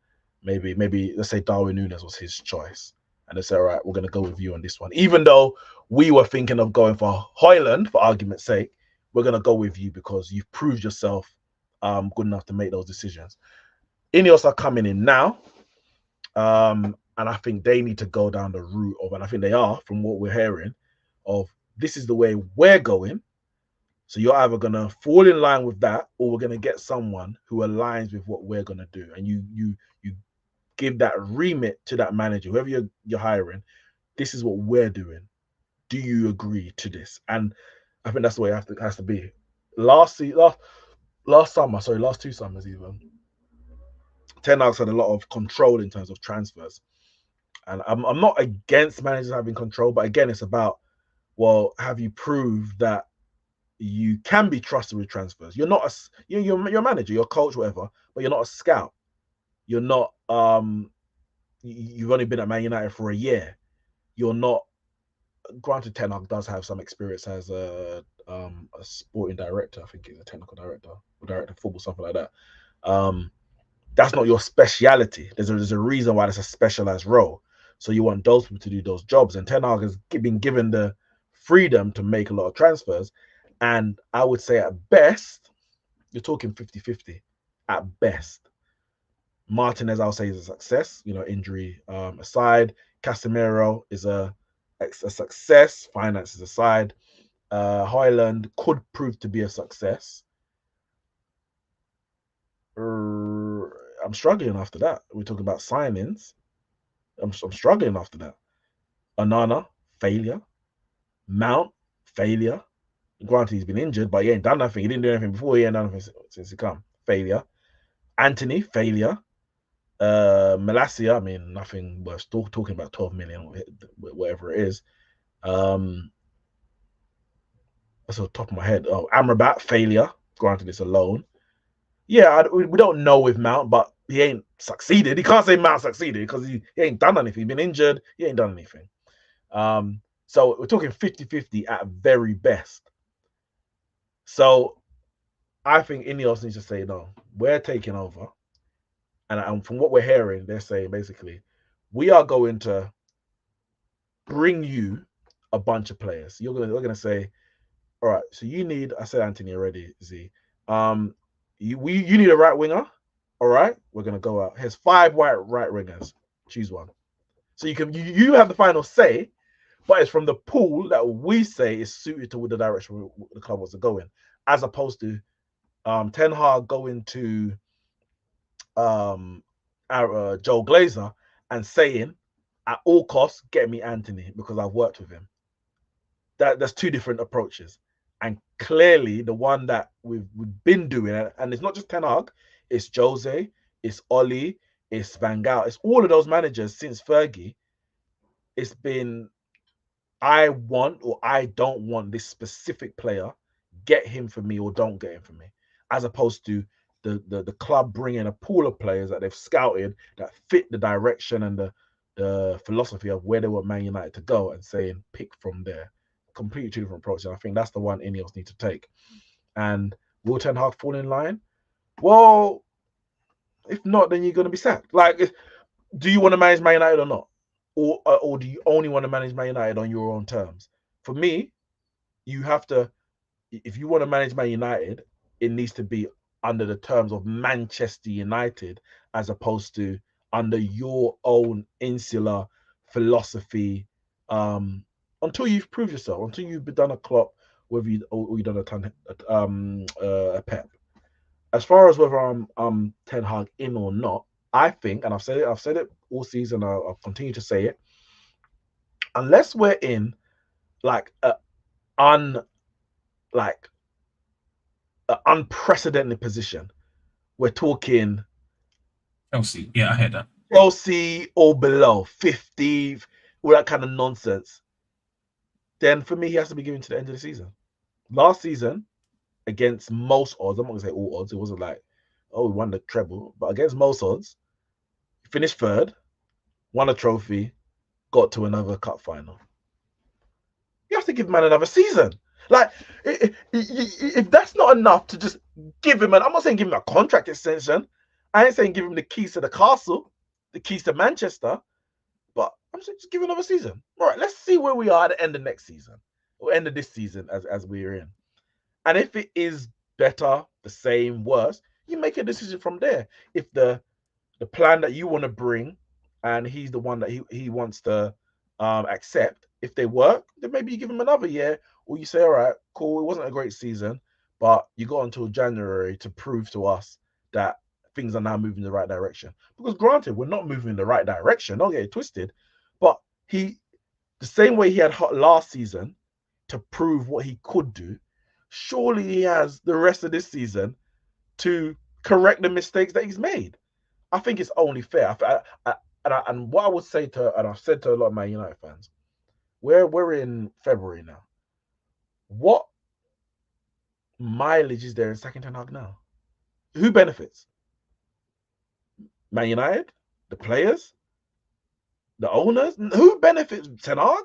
maybe let's say Darwin Nunes was his choice. And they say, all right, we're going to go with you on this one. Even though we were thinking of going for Hoyland, for argument's sake, we're going to go with you because you've proved yourself good enough to make those decisions. Ineos are coming in now. And I think they need to go down the route of, and I think they are, from what we're hearing, of this is the way we're going. So you're either gonna fall in line with that, or we're gonna get someone who aligns with what we're gonna do. And you give that remit to that manager, whoever you're hiring. This is what we're doing. Do you agree to this? And I think that's the way it has to be. Last summer, sorry, last 2 summers even, Ten Hag's had a lot of control in terms of transfers. And I'm not against managers having control, but again, it's about, well, have you proved that you can be trusted with transfers? You're not you're a manager, you're a coach, whatever, but you're not a scout. You're not you've only been at Man United for a year. You're not, granted Ten Hag does have some experience as a sporting director. I think he's a technical director or director of football, something like that. That's not your speciality. There's a reason why it's a specialized role. So you want those people to do those jobs. And Ten Hag has been given the freedom to make a lot of transfers. And I would say at best, you're talking 50-50 at best. Martinez, I'll say, is a success, injury aside. Casemiro is a success, finances aside. Højlund could prove to be a success. I'm struggling after that. We're talking about signings. I'm struggling after that. Onana, failure. Mount, failure. Granted, he's been injured, but he ain't done nothing. He didn't do anything before. He ain't done anything since he come. Failure. Anthony, failure. Malacia, I mean, nothing worth talking about 12 million, whatever it is. That's on the top of my head. Oh, Amrabat, failure. Granted, it's a loan. Yeah, we don't know with Mount, but he ain't succeeded. He can't say Mount succeeded because he ain't done anything. He's been injured. He ain't done anything. So we're talking 50-50 at very best. So I think Ineos needs to say, no, we're taking over. And from what we're hearing, they're saying basically, we are going to bring you a bunch of players. We're gonna say, all right, so you need, I said Anthony already, Z. You need a right winger. All right, we're gonna go out. Here's 5 right wingers. Choose one. So you have the final say, but it's from the pool that we say is suited to the direction the club wants to go in, as opposed to Ten Hag going to Joe Glazer and saying, at all costs, get me Anthony because I've worked with him. That's 2 different approaches. And clearly, the one that we've been doing, and it's not just Ten Hag, it's Jose, it's Oli, it's Van Gaal, it's all of those managers since Fergie. It's been, I want or I don't want this specific player. Get him for me or don't get him for me, as opposed to the club bringing a pool of players that they've scouted that fit the direction and the philosophy of where they want Man United to go and saying pick from there. Completely 2 different approaches. I think that's the one Ineos need to take. And will Ten Hag fall in line? Well, if not, then you're going to be sacked. Like, do you want to manage Man United or not? Or do you only want to manage Man United on your own terms? For me, you have to, if you want to manage Man United, it needs to be under the terms of Manchester United as opposed to under your own insular philosophy, until you've proved yourself, until you've done a Klopp, whether you've done a Pep. As far as whether I'm Ten Hag in or not, I think, and I've said it all season, I'll continue to say it, unless we're in like a un like an unprecedented position, we're talking Chelsea. Yeah, I heard that. Chelsea or below, 50th, all that kind of nonsense, then for me, he has to be given to the end of the season. Last season, against most odds, I'm not going to say all odds, it wasn't like, oh, we won the treble, but against most odds, finished third, won a trophy, got to another cup final. You have to give man another season. Like, if that's not enough to just give him, I'm not saying give him a contract extension. I ain't saying give him the keys to the castle, the keys to Manchester, but I'm saying just give him another season. All right, let's see where we are at the end of next season, or end of this season as we're in. And if it is better, the same, worse, you make a decision from there. If the plan that you want to bring, and he's the one that he wants to accept, if they work, then maybe you give him another year, or you say, all right, cool, it wasn't a great season, but you got until January to prove to us that things are now moving in the right direction. Because granted, we're not moving in the right direction, don't get it twisted, but the same way he had last season to prove what he could do, surely he has the rest of this season to correct the mistakes that he's made. I think it's only fair. And what I would say to, and I've said to a lot of Man United fans, we're in February now. What mileage is there in sacking Ten Hag now? Who benefits? Man United, the players, the owners. Who benefits? Ten Hag?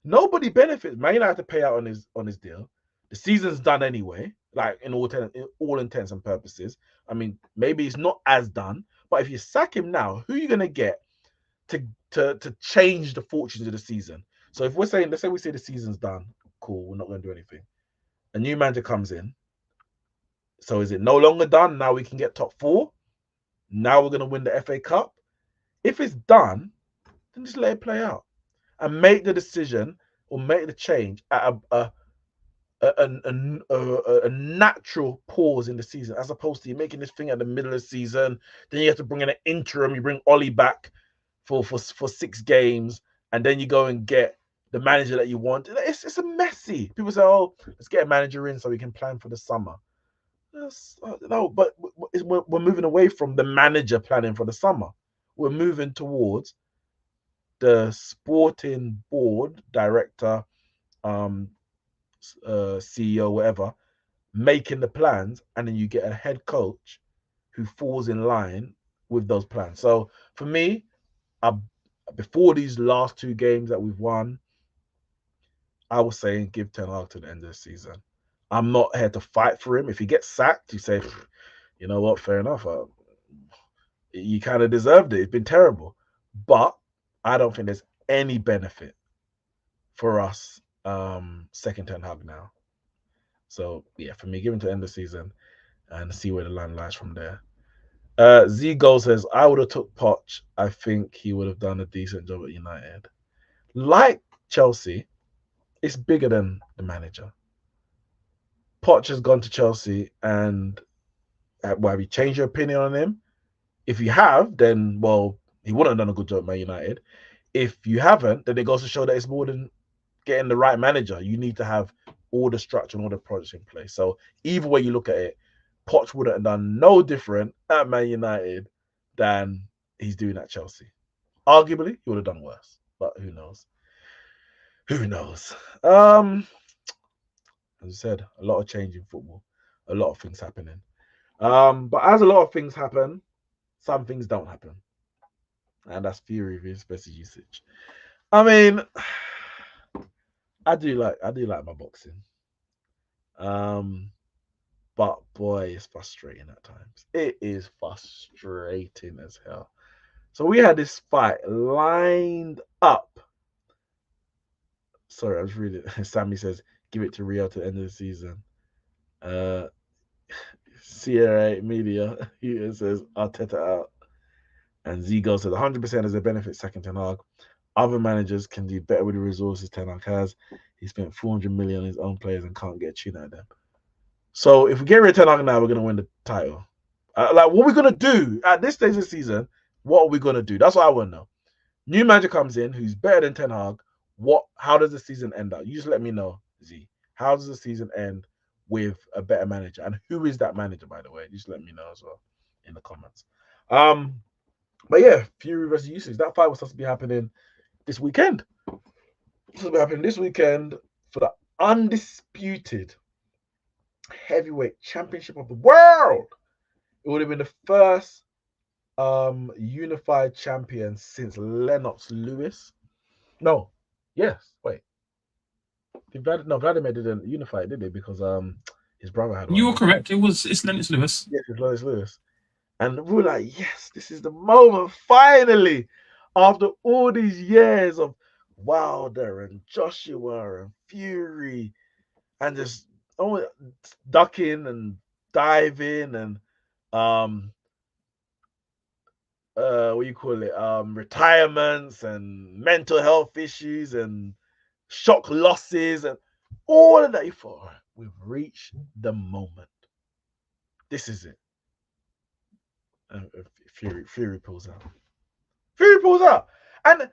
Nobody benefits. Man United have to pay out on his deal. The season's done anyway, like in all intents and purposes. I mean, maybe it's not as done, but if you sack him now, who are you gonna get to change the fortunes of the season? So if we're saying, let's say we say the season's done, cool, we're not gonna do anything. A new manager comes in. So is it no longer done? Now we can get top 4. Now we're gonna win the FA Cup. If it's done, then just let it play out and make the decision or make the change at a natural pause in the season, as opposed to you making this thing at the middle of the season. Then you have to bring in an interim. You bring Ollie back for 6 games, and then you go and get the manager that you want. It's a messy. People say, "Oh, let's get a manager in so we can plan for the summer." No, but we're moving away from the manager planning for the summer. We're moving towards the sporting board director, CEO, whatever, making the plans, and then you get a head coach who falls in line with those plans. So for me, before these last 2 games that we've won, I was saying give Ten Hag to the end of the season. I'm not here to fight for him. If he gets sacked, you say, you know what, fair enough. You kind of deserved it. It's been terrible. But I don't think there's any benefit for us second Ten Hag now. So yeah, for me, give him to the end of the season and see where the line lies from there. Z Goal says, I would have took Poch. I think he would have done a decent job at United. Like Chelsea, it's bigger than the manager. Poch has gone to Chelsea, and have you changed your opinion on him? If you have, then, well, he wouldn't have done a good job at Man United. If you haven't, then it goes to show that it's more than getting the right manager. You need to have all the structure and all the projects in place. So either way you look at it, Poch would have done no different at Man United than he's doing at Chelsea. Arguably, he would have done worse, but who knows? Who knows? As I said, a lot of change in football, a lot of things happening. But as a lot of things happen, some things don't happen, and that's theory of his best usage. I mean, I do like my boxing. But boy, it's frustrating at times. It is frustrating as hell. So we had this fight lined up. Sorry, I was reading. Sammy says, give it to Rio to the end of the season. Sierra Media, he says, Arteta out. And Zigo says, 100% as a benefit second Ten Hag. Other managers can do better with the resources Ten Hag has. He spent 400 million on his own players and can't get a tune out of them. So if we get rid of Ten Hag now, we're going to win the title. Like, what are we gonna do at this stage of the season? What are we gonna do? That's what I want to know. New manager comes in, who's better than Ten Hag. How does the season end up? You just let me know, Z. How does the season end with a better manager? And who is that manager, by the way? Just let me know as well in the comments. But yeah, Fury versus Usyk. That fight was supposed to be happening this weekend. It's supposed to be happening this weekend for the undisputed heavyweight championship of the world. It would have been the first unified champion since Lennox Lewis. No, yes, wait. Vladimir didn't unify it, did they? Because his brother had one. You were correct. It's Lennox Lewis. Yes, it's Lennox Lewis. And we were like, yes, this is the moment, finally, after all these years of Wilder and Joshua and Fury and just ducking and diving and what you call it, retirements and mental health issues and shock losses and all of that. You thought, all right, we've reached the moment. This is it. And Fury pulls out. Fury pulls out. And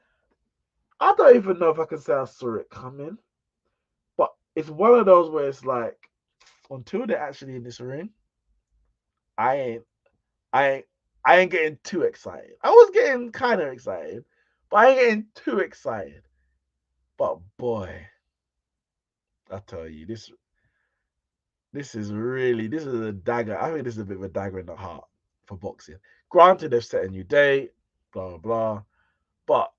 I don't even know if I can say I saw it coming. But it's one of those where it's like, until they're actually in this ring, I ain't getting too excited. I was getting kind of excited, but I ain't getting too excited. But boy, I tell you, this is a dagger. I think this is a bit of a dagger in the heart for boxing. Granted, they've set a new date, blah, blah, blah. But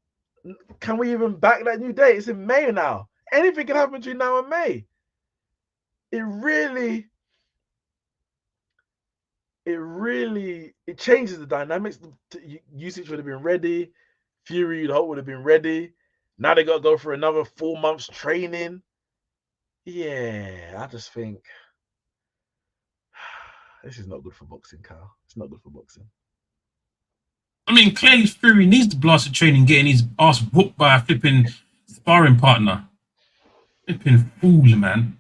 can we even back that new date? It's in May now. Anything can happen between now and May. It changes the dynamics. Usage would have been ready. Fury, you'd hope, would have been ready. Now they got to go for another 4 months training. Yeah, I just think this is not good for boxing, Kyle. It's not good for boxing. I mean, clearly Fury needs to blast the training, getting his ass whooped by a flipping sparring partner. Flipping fool, man.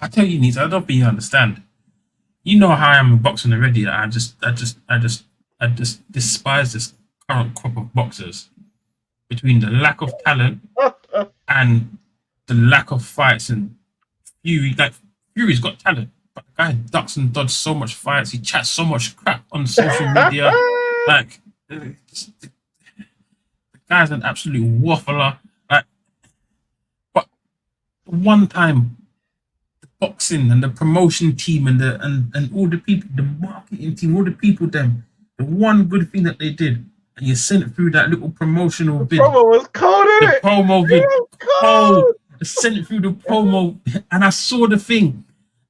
I tell you, Neeks, I don't think you understand. You know how I am in boxing already. I just despise this current crop of boxers between the lack of talent and the lack of fights. And Fury, like Fury's got talent, but the guy ducks and dodges so much fights. He chats so much crap on social media. Like the guy's an absolute waffler. Like, but one time, boxing and the promotion team and all the people, the marketing team, all the people, the one good thing that they did, and you sent through that little promotional bid. Promo was cold, the promo vid. Oh, I sent it through the promo, and I saw the thing,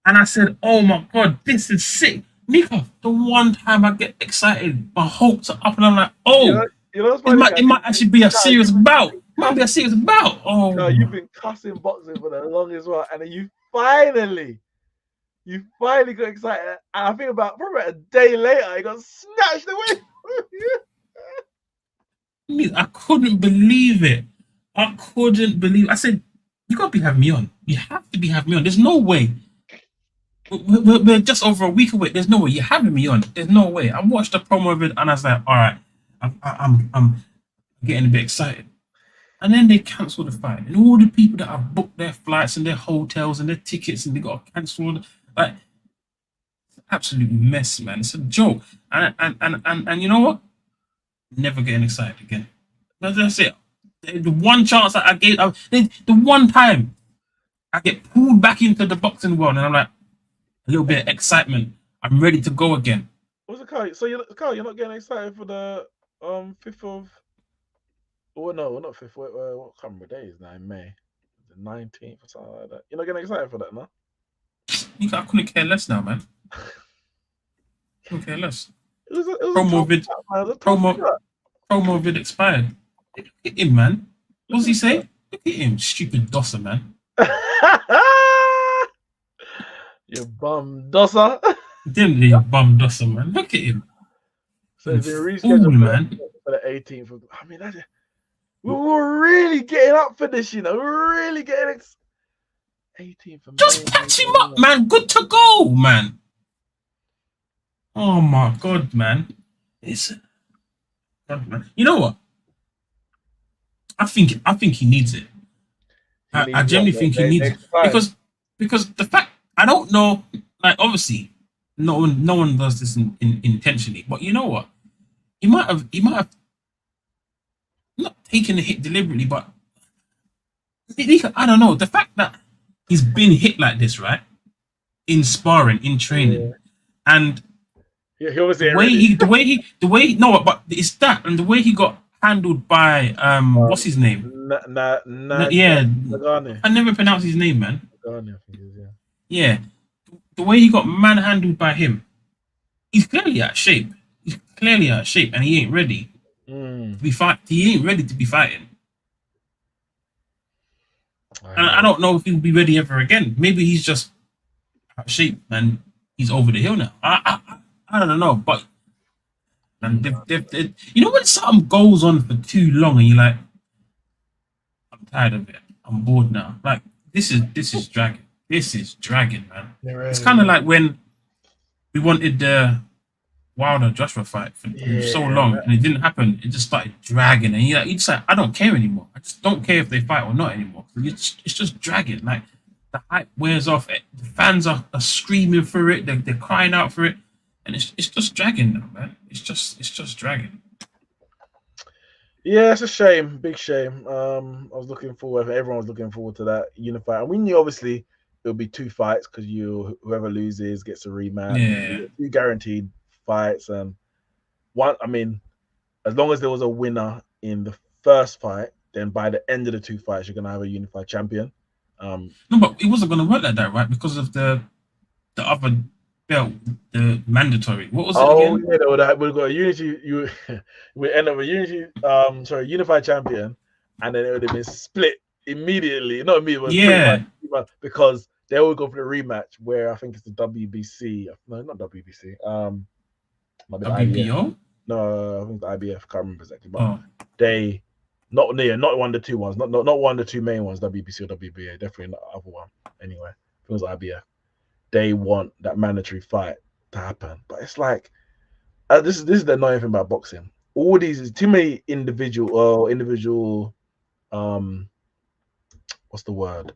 and I said, "Oh my god, this is sick." Nika, the one time I get excited, my hopes are up, and I'm like, "Oh, it might actually be a serious bout. It might be a serious bout." Oh, no, you've been cussing boxing for the longest while, and then you finally got excited. And I think probably a day later, it got snatched away. I couldn't believe it. I said, "You gotta be having me on. You have to be having me on. There's no way. We're just over a week away. There's no way you're having me on. There's no way." I watched the promo of it, and I was like, "All right, I'm getting a bit excited." And then they cancel the fight, and all the people that have booked their flights and their hotels and their tickets, and they got to cancel. Like, it's an absolute mess, man. It's a joke. And you know what? Never getting excited again. That's it. The one chance that I gave, the one time I get pulled back into the boxing world, and I'm like, a little bit of excitement. I'm ready to go again. What's it, Carl? So you're not getting excited for the 5th of? Oh no, not 5th. What can't remember day is now in May, the 19th or something like that. You're not getting excited for that, no? I couldn't care less now, man. Couldn't care less. It was promo vid expired. Look at him, man. What does he say? Look at him, stupid dosser, man. You bum dosser. Didn't you bum dosser, man? Look at him. So it's been rescheduled, man, for the 18th of. I mean, we were really getting up for this, you know. We were really getting 18th of Just May. patch him up, man. Good to go, man. Oh my god, man! It's God, man. You know what? I think he needs it. He I needs what generally think he the needs it exercise. because the fact I don't know, like obviously, no one does this intentionally, but you know what? He might have not taken the hit deliberately, but I don't know the fact that he's been hit like this, right? In sparring, in training, Yeah, and he obviously ain't ready. the way he, no, but it's that and the way he got handled by what's his name? Yeah, Nagani. I never pronounce his name, man. Nagani, I think it is, yeah. Yeah, the way he got manhandled by him, he's clearly out of shape. He's clearly out of shape, and he ain't ready Mm, to be fight. He ain't ready to be fighting, I and hear I you. don't know if he'll be ready ever again. Maybe he's just out of shape and he's over the hill now. I don't know, but and Mm. you know when something goes on for too long and you're like, I'm tired of it. I'm bored now. Like this is dragging. This is dragging, man. You're It's right, kind of yeah. like when we wanted the Wilder Joshua fight for so Yeah, long and it didn't happen. It just started dragging, and you just like, I don't care anymore. I just don't care if they fight or not anymore. It's just dragging. Like the hype wears off. The fans are screaming for it. They're crying out for it, and it's just dragging now, man. It's just dragging. yeah, it's a shame, big shame. I was looking forward. Everyone was looking forward to that unified, and we knew obviously it'll be two fights because whoever loses gets a rematch. Yeah. Two guaranteed fights, and one. I mean, as long as there was a winner in the first fight, then by the end of the two fights, you're gonna have a unified champion. Um, No, but it wasn't going to work like that, right? Because of the other belt, the mandatory. What was it oh again? yeah, we've got a unity. We end up with unity. Unified champion, and then it would have been split immediately. Not immediately, but pretty Yeah, much because they will go for the rematch. Where I think it's the WBC. No, not WBC. Might be the IBF. WBO. No, I think it's the IBF. Can't remember exactly, but Oh, they not near, not one of the two ones, not one of the two main ones, WBC or WBA. Definitely not the other one. Anyway, it was IBF. They want that mandatory fight to happen, but it's like this is the annoying thing about boxing. All these too many individual um what's the word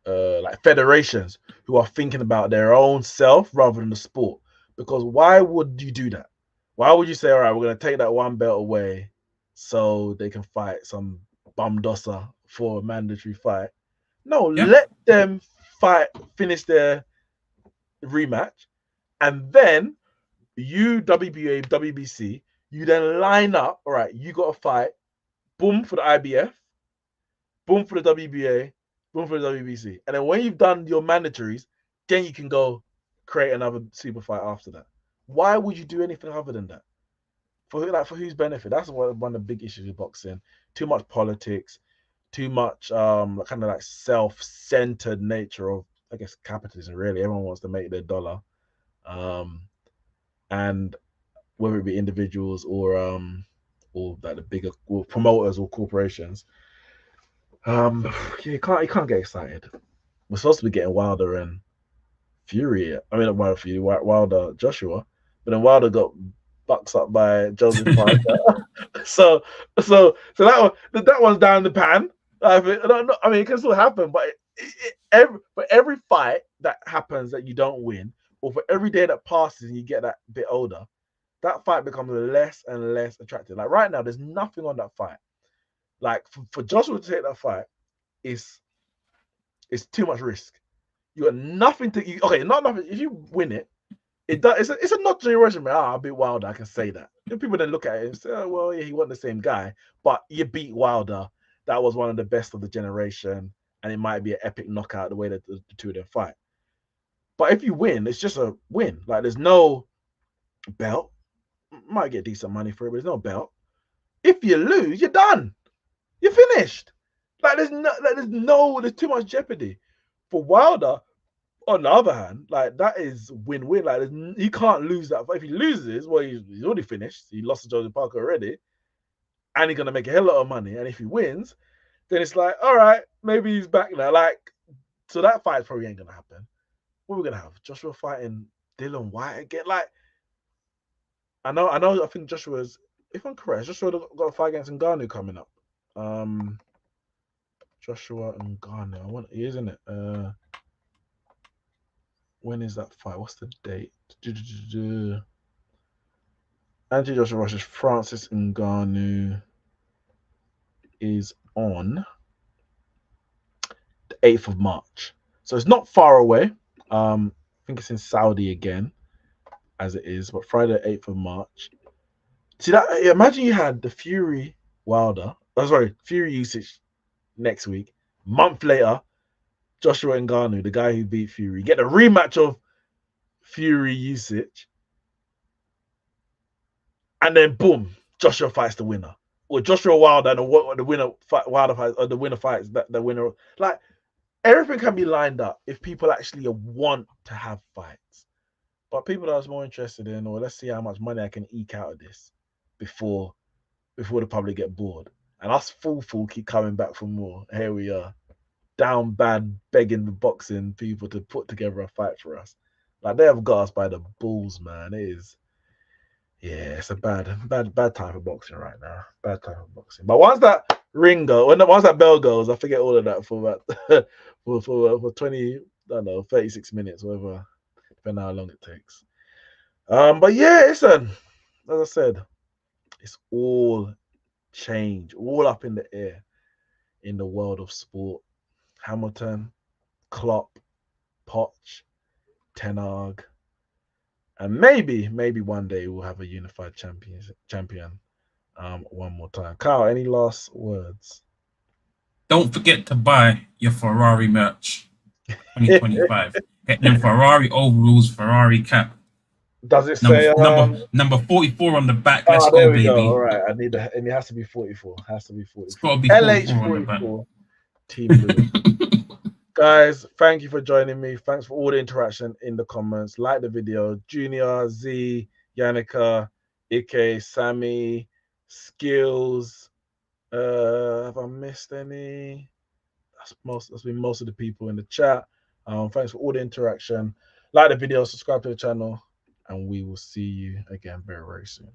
like federations who are thinking about their own self rather than the sport. Because why would you do that? Why would you say, all right, we're gonna take that one belt away so they can fight some bum dosser for a mandatory fight? No, yeah. let them fight, finish their rematch, and then you WBA, WBC, you then line up. All right, you got to fight. Boom for the IBF, boom for the WBA, boom for the WBC, and then when you've done your mandatories, then you can go create another super fight after that. Why would you do anything other than that? For whose benefit? That's one of the big issues with boxing. Too much politics, too much kind of like self-centered nature of I guess capitalism. Really, everyone wants to make their dollar, um, and whether it be individuals or like the bigger or promoters or corporations. You can't get excited. We're supposed to be getting Wilder and Fury. I mean, not Wilder Fury, Wilder Joshua, but then Wilder got bucks up by Joseph Parker. So that one's down the pan. I mean, it can still happen, but for every fight that happens that you don't win, or for every day that passes and you get that bit older, that fight becomes less and less attractive. Like right now, there's nothing on that fight. Like for Joshua to take that fight is too much risk. You got nothing to okay, not nothing. If you win it, it does. It's a not generation, man. I'll beat Wilder. I can say that. And people then look at it and say, oh, well, yeah, he wasn't the same guy, but you beat Wilder. That was one of the best of the generation, and it might be an epic knockout the way that the two of them fight. But if you win, it's just a win. Like there's no belt. Might get decent money for it, but there's no belt. If you lose, you're done. You're finished. There's too much jeopardy. For Wilder, on the other hand, like that is win-win. Like he can't lose that. But if he loses, well, he's already finished. He lost to Joseph Parker already, and he's gonna make a hell lot of money. And if he wins, then it's like, all right, maybe he's back now. Like, so that fight probably ain't gonna happen. What are we gonna have? Joshua fighting Dylan White again? Like, I know. I think Joshua's, if I'm correct, Joshua got a fight against Ngannou coming up. Joshua Ngannou. I want, isn't it? When is that fight? What's the date? Anthony Joshua versus Francis Ngannou is on the 8th of March. So it's not far away. I think it's in Saudi again, as it is, but Friday, 8th of March. See that? Imagine you had the Fury Wilder. Oh, sorry, Fury usage next week. Month later, Joshua Ngannou, the guy who beat Fury, get a rematch of Fury usage, and then boom, Joshua fights the winner. Or Joshua Wilder and the winner fight Wilder fights, or the winner fights that the winner. Like everything can be lined up if people actually want to have fights. But people that are more interested in, or let's see how much money I can eke out of this before the public get bored. And us fool keep coming back for more. Here we are, down bad, begging the boxing people to put together a fight for us. Like they have got us by the balls, man. It is, yeah, it's a bad time for boxing right now. Bad time for boxing. But once that ring goes, once that bell goes, I forget all of that for about for 20, I don't know, 36 minutes, whatever, depending on how long it takes. But yeah, listen, as I said, it's all change, all up in the air in the world of sport. Hamilton, Klopp, Poch, Ten Hag, and maybe one day we'll have a unified champion. One more time. Kyle, any last words? Don't forget to buy your Ferrari merch 2025. Get them Ferrari overalls, Ferrari cap. Does it say Number 44 on the back? Let's there go, we baby. Go. All right, I need that, and it has to be 44. It's got to be 44 on the back. Team Lewis. Guys, thank you for joining me. Thanks for all the interaction in the comments. Like the video. Junior, Z, Yannicka, Ike, Sammy, Skills. Have I missed any? That's been most of the people in the chat. Thanks for all the interaction. Like the video, subscribe to the channel, and we will see you again very, very soon.